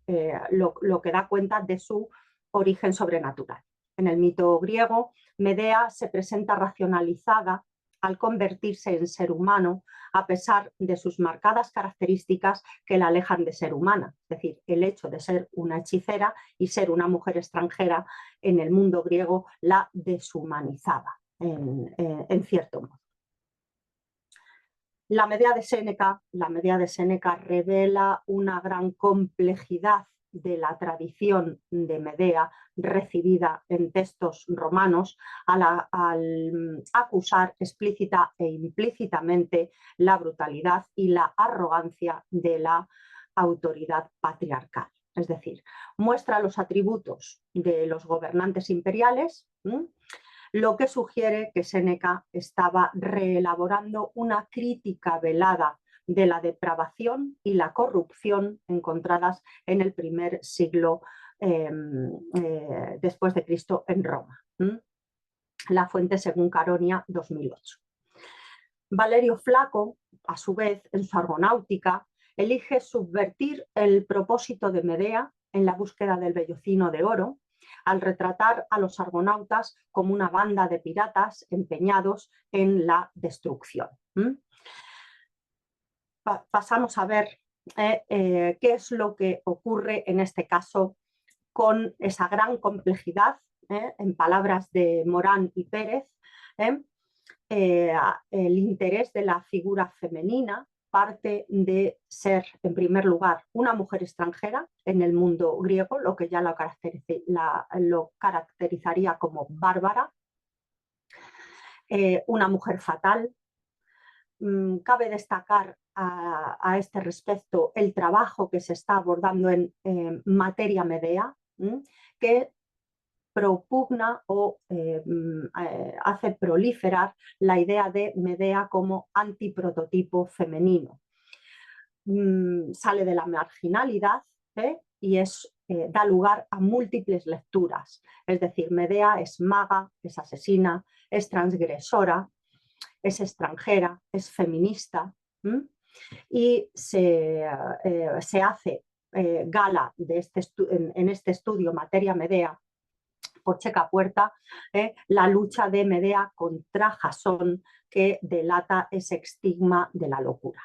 lo que da cuenta de su origen sobrenatural. En el mito griego, Medea se presenta racionalizada al convertirse en ser humano, a pesar de sus marcadas características que la alejan de ser humana. Es decir, el hecho de ser una hechicera y ser una mujer extranjera en el mundo griego la deshumanizaba en cierto modo. La Medea de Séneca revela una gran complejidad de la tradición de Medea recibida en textos romanos al acusar explícita e implícitamente la brutalidad y la arrogancia de la autoridad patriarcal. Es decir, muestra los atributos de los gobernantes imperiales, lo que sugiere que Séneca estaba reelaborando una crítica velada de la depravación y la corrupción encontradas en el primer siglo después de Cristo en Roma. La fuente según Caronia, 2008. Valerio Flaco, a su vez, en su Argonáutica, elige subvertir el propósito de Medea en la búsqueda del vellocino de oro, al retratar a los argonautas como una banda de piratas empeñados en la destrucción. Pasamos a ver qué es lo que ocurre en este caso con esa gran complejidad, en palabras de Morán y Pérez, el interés de la figura femenina parte de ser, en primer lugar, una mujer extranjera en el mundo griego, lo que ya lo caracterizaría como bárbara, una mujer fatal. Cabe destacar a este respecto el trabajo que se está abordando en materia Medea, que propugna o hace proliferar la idea de Medea como antiprototipo femenino. Sale de la marginalidad y da lugar a múltiples lecturas. Es decir, Medea es maga, es asesina, es transgresora, es extranjera, es feminista, y se hace gala de en este estudio Materia Medea, por Checa Puerta, la lucha de Medea contra Jasón, que delata ese estigma de la locura.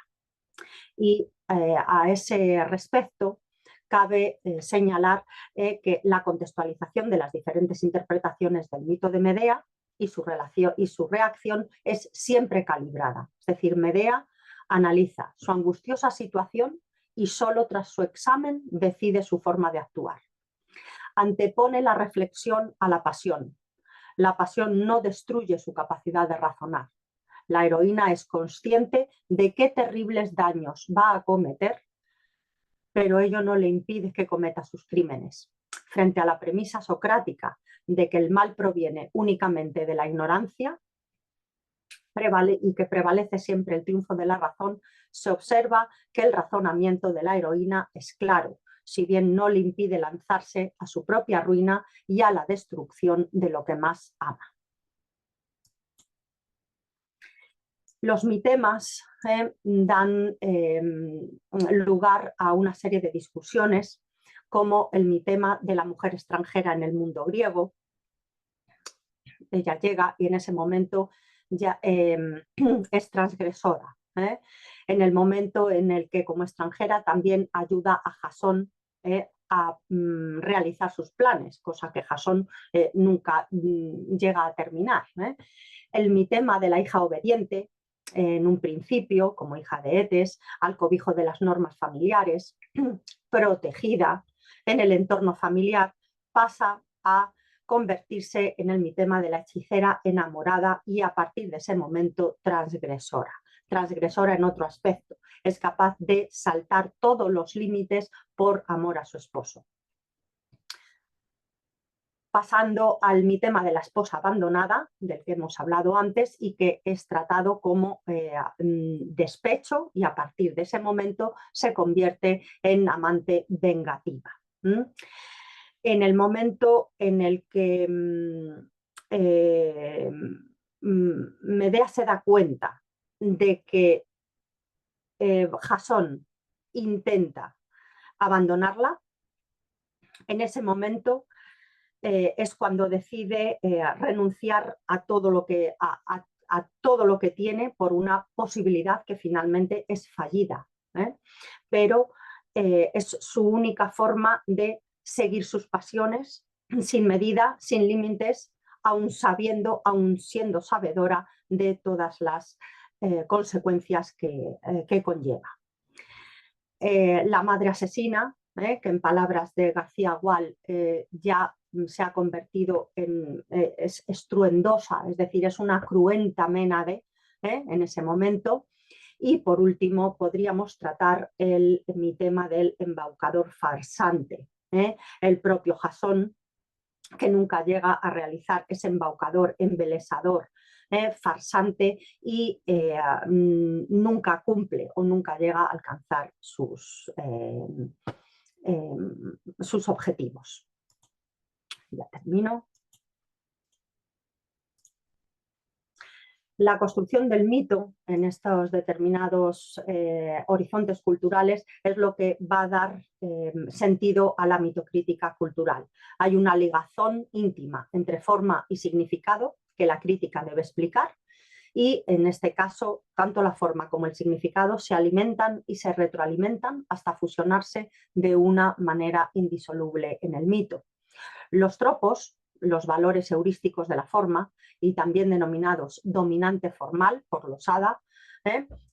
Y a ese respecto cabe señalar que la contextualización de las diferentes interpretaciones del mito de Medea y su reacción es siempre calibrada. Es decir, Medea analiza su angustiosa situación y solo tras su examen decide su forma de actuar. Antepone la reflexión a la pasión. La pasión no destruye su capacidad de razonar. La heroína es consciente de qué terribles daños va a cometer, pero ello no le impide que cometa sus crímenes. Frente a la premisa socrática de que el mal proviene únicamente de la ignorancia y que prevalece siempre el triunfo de la razón, se observa que el razonamiento de la heroína es claro, si bien no le impide lanzarse a su propia ruina y a la destrucción de lo que más ama. Los mitemas dan lugar a una serie de discusiones, como el mitema de la mujer extranjera en el mundo griego. Ella llega y en ese momento ya es transgresora, en el momento en el que como extranjera también ayuda a Jasón a realizar sus planes, cosa que Jasón nunca llega a terminar. El mitema de la hija obediente, en un principio como hija de Etes, al cobijo de las normas familiares, protegida en el entorno familiar, pasa a convertirse en el mitema de la hechicera enamorada y a partir de ese momento transgresora. Transgresora en otro aspecto, es capaz de saltar todos los límites por amor a su esposo. Pasando al mitema de la esposa abandonada, del que hemos hablado antes, y que es tratado como despecho y a partir de ese momento se convierte en amante vengativa. En el momento en el que Medea se da cuenta de que Jasón intenta abandonarla, en ese momento es cuando decide renunciar a todo lo que tiene por una posibilidad que finalmente es fallida, pero es su única forma de seguir sus pasiones sin medida, sin límites, aún siendo sabedora de todas las consecuencias que conlleva. La madre asesina, que en palabras de García Gual ya se ha convertido es estruendosa, es decir, es una cruenta Ménade en ese momento. Y por último podríamos tratar el mitema del embaucador farsante, el propio Jasón, que nunca llega a realizar ese embaucador, embelesador, farsante y nunca cumple o nunca llega a alcanzar sus objetivos. Ya termino. La construcción del mito en estos determinados horizontes culturales es lo que va a dar sentido a la mitocrítica cultural. Hay una ligazón íntima entre forma y significado que la crítica debe explicar y en este caso tanto la forma como el significado se alimentan y se retroalimentan hasta fusionarse de una manera indisoluble en el mito. Los tropos, los valores heurísticos de la forma y también denominados dominante formal por Losada,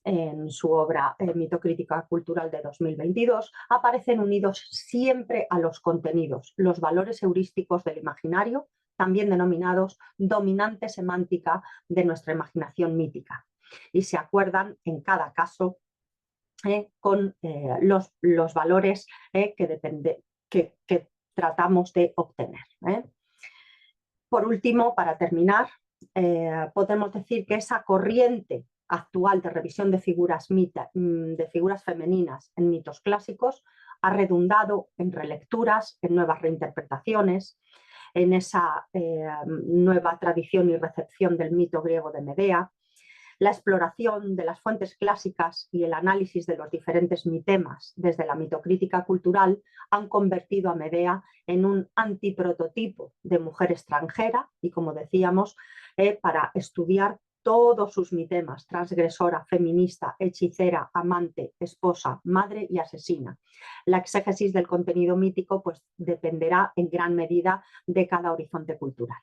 en su obra Mitocrítica Cultural de 2022, aparecen unidos siempre a los contenidos, los valores heurísticos del imaginario, también denominados dominante semántica de nuestra imaginación mítica, y se acuerdan en cada caso con los valores que tratamos de obtener. Por último, para terminar, podemos decir que esa corriente actual de revisión de figuras femeninas en mitos clásicos ha redundado en relecturas, en nuevas reinterpretaciones, en esa nueva tradición y recepción del mito griego de Medea. La exploración de las fuentes clásicas y el análisis de los diferentes mitemas desde la mitocrítica cultural han convertido a Medea en un antiprototipo de mujer extranjera y, como decíamos, para estudiar todos sus mitemas: transgresora, feminista, hechicera, amante, esposa, madre y asesina. La exégesis del contenido mítico pues, dependerá en gran medida de cada horizonte cultural.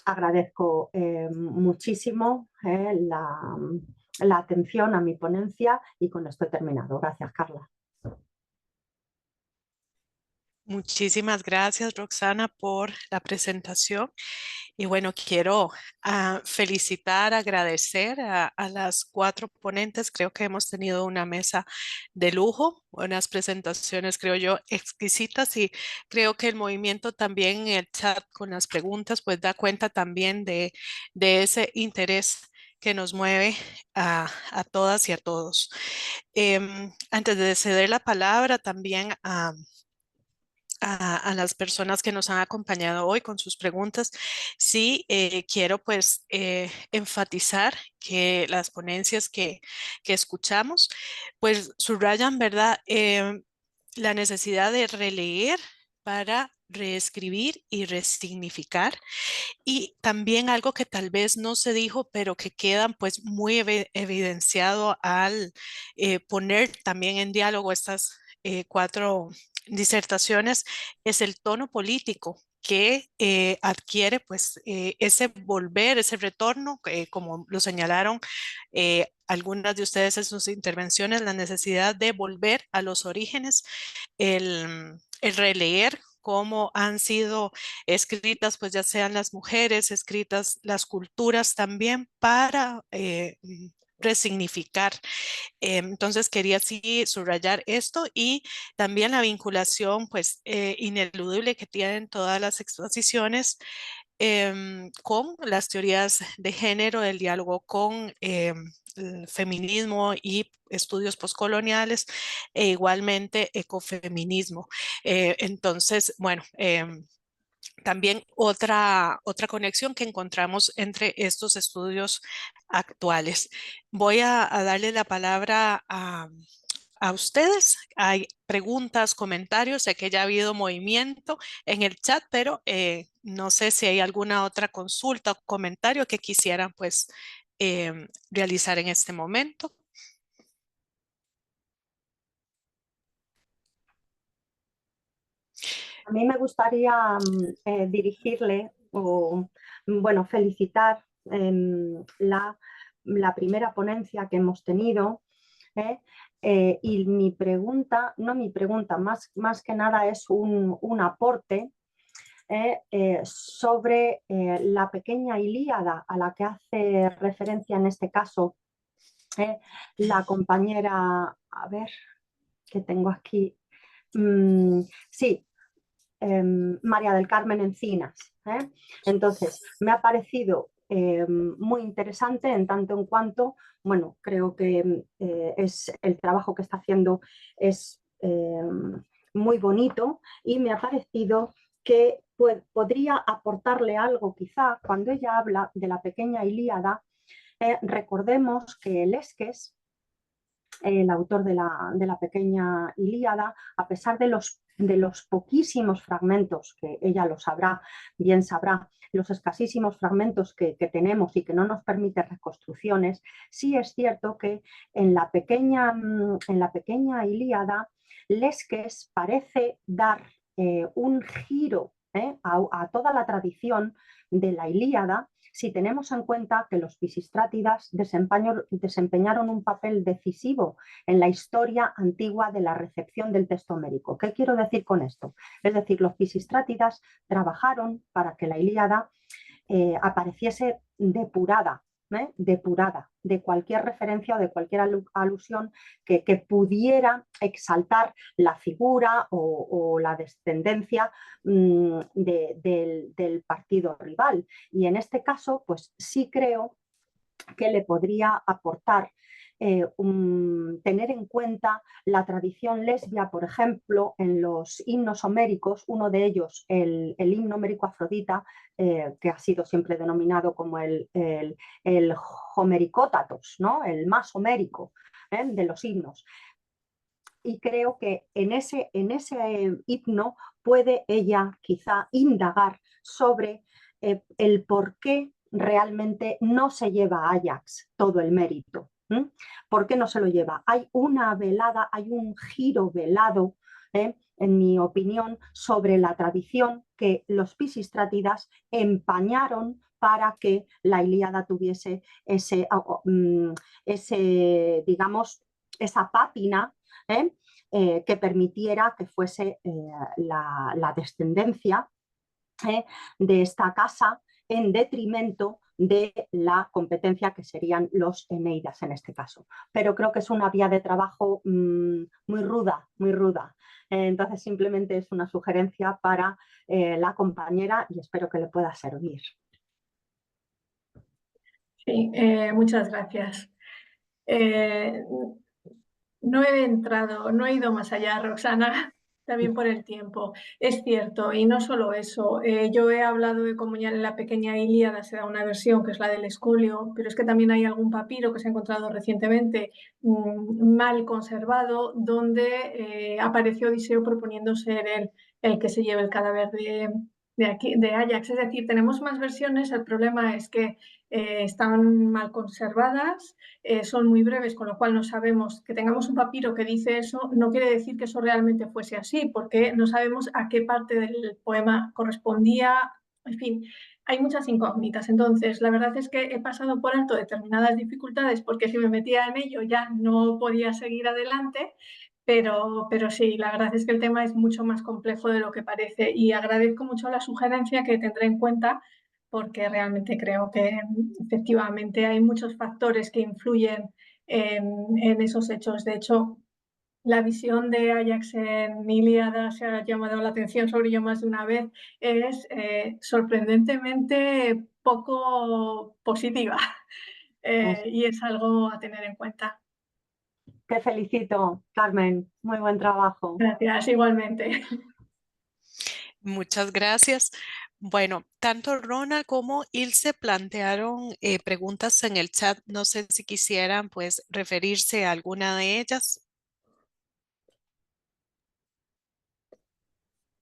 Agradezco muchísimo la atención a mi ponencia y con esto he terminado. Gracias, Carla. Muchísimas gracias, Roxana, por la presentación. Y bueno, quiero felicitar, agradecer a las 4 ponentes. Creo que hemos tenido una mesa de lujo, unas presentaciones, creo yo, exquisitas, y creo que el movimiento también en el chat con las preguntas, pues da cuenta también de ese interés que nos mueve a todas y a todos. Antes de ceder la palabra también a las personas que nos han acompañado hoy con sus preguntas, sí quiero pues enfatizar que las ponencias que escuchamos pues subrayan, ¿verdad? La necesidad de releer para reescribir y resignificar, y también algo que tal vez no se dijo, pero que queda pues muy evidenciado al poner también en diálogo estas 4 disertaciones, es el tono político que adquiere pues ese volver, ese retorno, como lo señalaron algunas de ustedes en sus intervenciones, la necesidad de volver a los orígenes, el releer cómo han sido escritas, pues ya sean las mujeres, escritas las culturas también para resignificar. Entonces quería sí subrayar esto, y también la vinculación pues ineludible que tienen todas las exposiciones con las teorías de género, el diálogo con el feminismo y estudios postcoloniales, e igualmente ecofeminismo. Entonces, bueno, también otra conexión que encontramos entre estos estudios actuales. Voy a darle la palabra a ustedes. Hay preguntas, comentarios. Sé que ya ha habido movimiento en el chat, pero no sé si hay alguna otra consulta o comentario que quisieran pues realizar en este momento. A mí me gustaría dirigirle o, bueno, felicitar la primera ponencia que hemos tenido. Y mi pregunta, más que nada es un aporte sobre la pequeña Ilíada a la que hace referencia en este caso la compañera, a ver, que tengo aquí, sí, María del Carmen Encinas. Entonces, me ha parecido muy interesante en tanto en cuanto, bueno, creo que es el trabajo que está haciendo es muy bonito, y me ha parecido que podría aportarle algo quizá cuando ella habla de la pequeña Ilíada. Recordemos que Lesques, el autor de la pequeña Ilíada, a pesar de los poquísimos fragmentos, que ella lo sabrá, bien sabrá, los escasísimos fragmentos que tenemos y que no nos permite reconstrucciones, sí es cierto que en la pequeña Ilíada, Lesques parece dar un giro a toda la tradición de la Ilíada, si tenemos en cuenta que los Pisistrátidas desempeñaron un papel decisivo en la historia antigua de la recepción del texto homérico. ¿Qué quiero decir con esto? Es decir, los Pisistrátidas trabajaron para que la Ilíada apareciese depurada de cualquier referencia o de cualquier alusión que pudiera exaltar la figura o la descendencia del partido rival. Y en este caso, pues sí creo que le podría aportar tener en cuenta la tradición lesbia, por ejemplo, en los himnos homéricos, uno de ellos, el himno homérico Afrodita, que ha sido siempre denominado como el homericótatos, ¿no? El más homérico de los himnos. Y creo que en ese himno puede ella quizá indagar sobre el por qué realmente no se lleva a Ajax todo el mérito. ¿Por qué no se lo lleva? Hay una velada, hay un giro velado, en mi opinión, sobre la tradición que los Pisístratas empañaron para que la Ilíada tuviese digamos, esa pátina que permitiera que fuese la descendencia de esta casa en detrimento de la competencia que serían los Eneidas en este caso. Pero creo que es una vía de trabajo muy ruda, muy ruda. Entonces simplemente es una sugerencia para la compañera y espero que le pueda servir. Sí, muchas gracias. No he ido más allá, Roxana, también por el tiempo. Es cierto, y no solo eso. Yo he hablado de cómo ya en la pequeña Ilíada se da una versión que es la del Escolio, pero es que también hay algún papiro que se ha encontrado recientemente mal conservado, donde apareció Odiseo proponiendo ser el que se lleve el cadáver de Ajax. Es decir, tenemos más versiones, el problema es que están mal conservadas, son muy breves, con lo cual no sabemos que tengamos un papiro que dice eso, no quiere decir que eso realmente fuese así, porque no sabemos a qué parte del poema correspondía, en fin, hay muchas incógnitas. Entonces, la verdad es que he pasado por alto determinadas dificultades porque si me metía en ello ya no podía seguir adelante. Pero sí, la verdad es que el tema es mucho más complejo de lo que parece y agradezco mucho la sugerencia que tendré en cuenta porque realmente creo que efectivamente hay muchos factores que influyen en esos hechos. De hecho, la visión de Ajax en Ilíada se ha llamado la atención sobre ello más de una vez. Es sorprendentemente poco positiva y es algo a tener en cuenta. Te felicito, Carmen. Muy buen trabajo. Gracias, igualmente. Muchas gracias. Bueno, tanto Ronald como Ilse plantearon preguntas en el chat. No sé si quisieran pues referirse a alguna de ellas.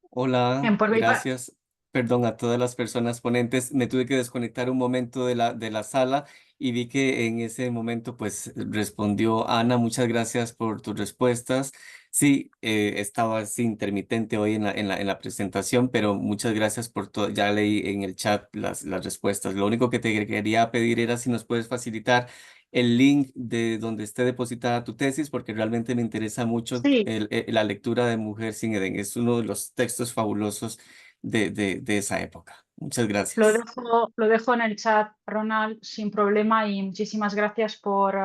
Bien, Hola, por mi parte. gracias. Perdón a todas las personas ponentes. Me tuve que desconectar un momento de la sala y vi que en ese momento pues respondió Ana. Muchas gracias por tus respuestas. Sí, estaba así intermitente hoy en la presentación, pero muchas gracias por todo. Ya leí en el chat las respuestas. Lo único que te quería pedir era si nos puedes facilitar el link de donde esté depositada tu tesis, porque realmente me interesa mucho Sí, la lectura de Mujer sin Edén. Es uno de los textos fabulosos de esa época. Muchas gracias. lo dejo en el chat, Ronald, sin problema y muchísimas gracias por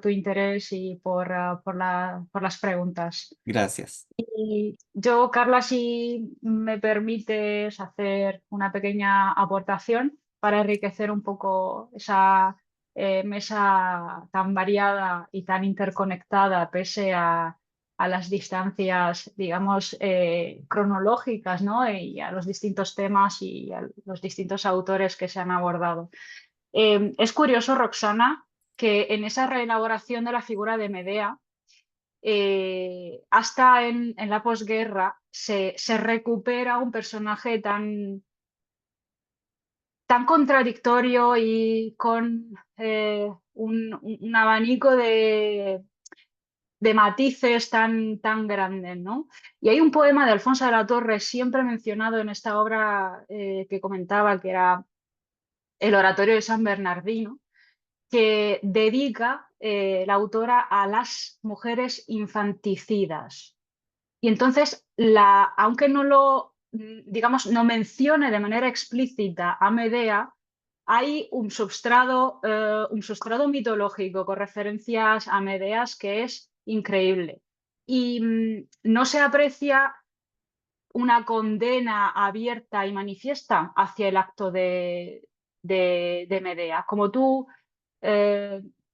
tu interés y por las preguntas. Gracias. Y yo, Carla, si me permites hacer una pequeña aportación para enriquecer un poco esa mesa tan variada y tan interconectada, pese a las distancias, digamos, cronológicas, ¿no? Y a los distintos temas y a los distintos autores que se han abordado. Es curioso, Roxana, que en esa reelaboración de la figura de Medea, hasta en la posguerra se recupera un personaje tan contradictorio y con un abanico de matices tan grande, ¿no? Y hay un poema de Alfonso de la Torre, siempre mencionado en esta obra que comentaba, que era el Oratorio de San Bernardino, que dedica la autora a las mujeres infanticidas. Y entonces, aunque no digamos, no mencione de manera explícita a Medea, hay un substrado mitológico con referencias a Medeas que es increíble. Y no se aprecia una condena abierta y manifiesta hacia el acto de Medea. Como tú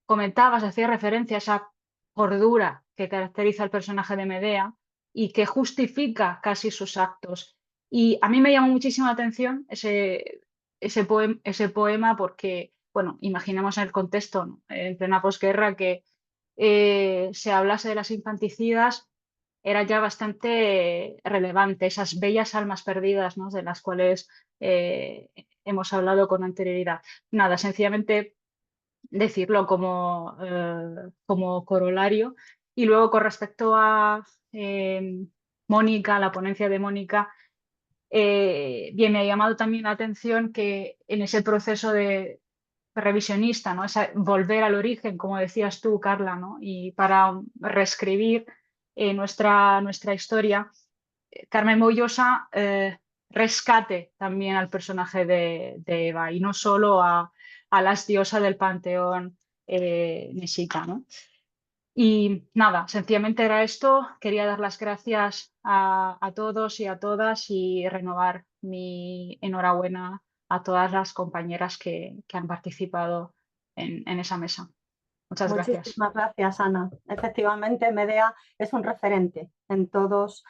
comentabas, hacía referencia a esa cordura que caracteriza al personaje de Medea y que justifica casi sus actos. Y a mí me llamó muchísimo la atención ese poema porque, bueno, imaginemos en el contexto, ¿no? En plena posguerra, que se hablase de las infanticidas era ya bastante relevante, esas bellas almas perdidas, ¿no? De las cuales hemos hablado con anterioridad. Nada, sencillamente decirlo como corolario. Y luego con respecto a Mónica, la ponencia de Mónica, bien, me ha llamado también la atención que en ese proceso de revisionista, ¿no? Volver al origen, como decías tú, Carla, ¿no? Y para reescribir nuestra historia, Carmen Boullosa rescate también al personaje de Eva y no solo a las diosas del panteón mexica, ¿no? Y nada, sencillamente era esto. Quería dar las gracias a todos y a todas y renovar mi enhorabuena a todas las compañeras que han participado en esa mesa. Muchas gracias. Muchísimas gracias, Ana. Efectivamente, Medea es un referente en todos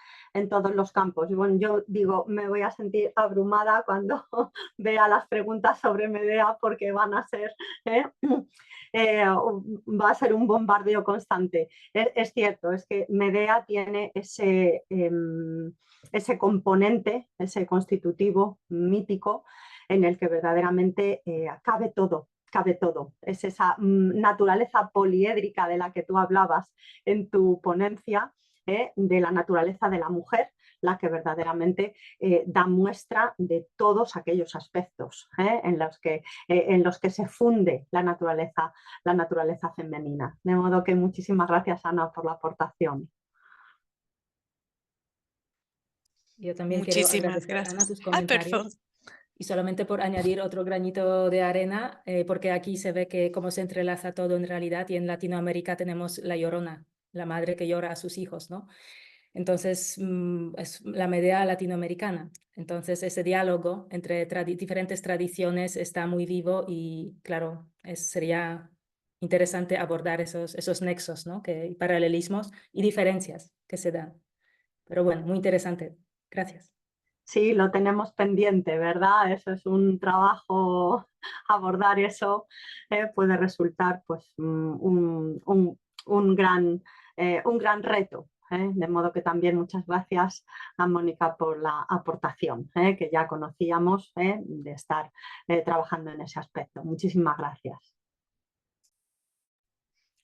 los campos. Y bueno, yo digo, me voy a sentir abrumada cuando vea las preguntas sobre Medea porque van a ser, va a ser un bombardeo constante. Es cierto, es que Medea tiene ese componente, ese constitutivo mítico en el que verdaderamente cabe todo. Es esa naturaleza poliédrica de la que tú hablabas en tu ponencia, de la naturaleza de la mujer, la que verdaderamente da muestra de todos aquellos aspectos en los que se funde la naturaleza femenina. De modo que muchísimas gracias, Ana, por la aportación. Yo también quiero Muchísimas agradecer, Ana, gracias. tus Ay, perdón. comentarios. Y solamente por añadir otro granito de arena, porque aquí se ve que cómo se entrelaza todo en realidad, y en Latinoamérica tenemos la Llorona, la madre que llora a sus hijos, ¿no? Entonces, es la Medea latinoamericana. Entonces, ese diálogo entre diferentes tradiciones está muy vivo y, claro, sería interesante abordar esos nexos, ¿no? Y paralelismos y diferencias que se dan. Pero bueno, muy interesante. Gracias. Sí, lo tenemos pendiente, ¿verdad? Eso es un trabajo, abordar eso puede resultar pues, un gran reto. De modo que también muchas gracias a Mónica por la aportación que ya conocíamos de estar trabajando en ese aspecto. Muchísimas gracias.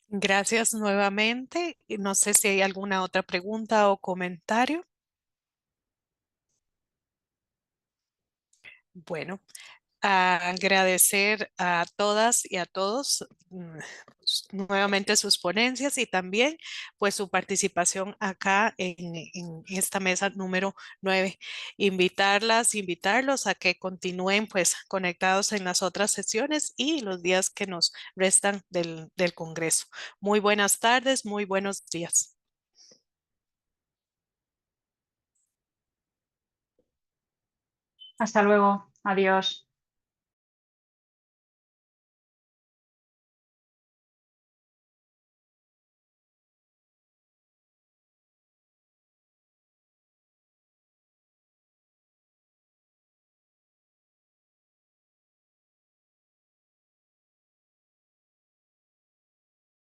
Gracias nuevamente. Y no sé si hay alguna otra pregunta o comentario. Bueno, agradecer a todas y a todos pues, nuevamente sus ponencias y también pues su participación acá en esta mesa número 9. Invitarlos a que continúen pues conectados en las otras sesiones y los días que nos restan del Congreso. Muy buenas tardes, muy buenos días. Hasta luego. Adiós.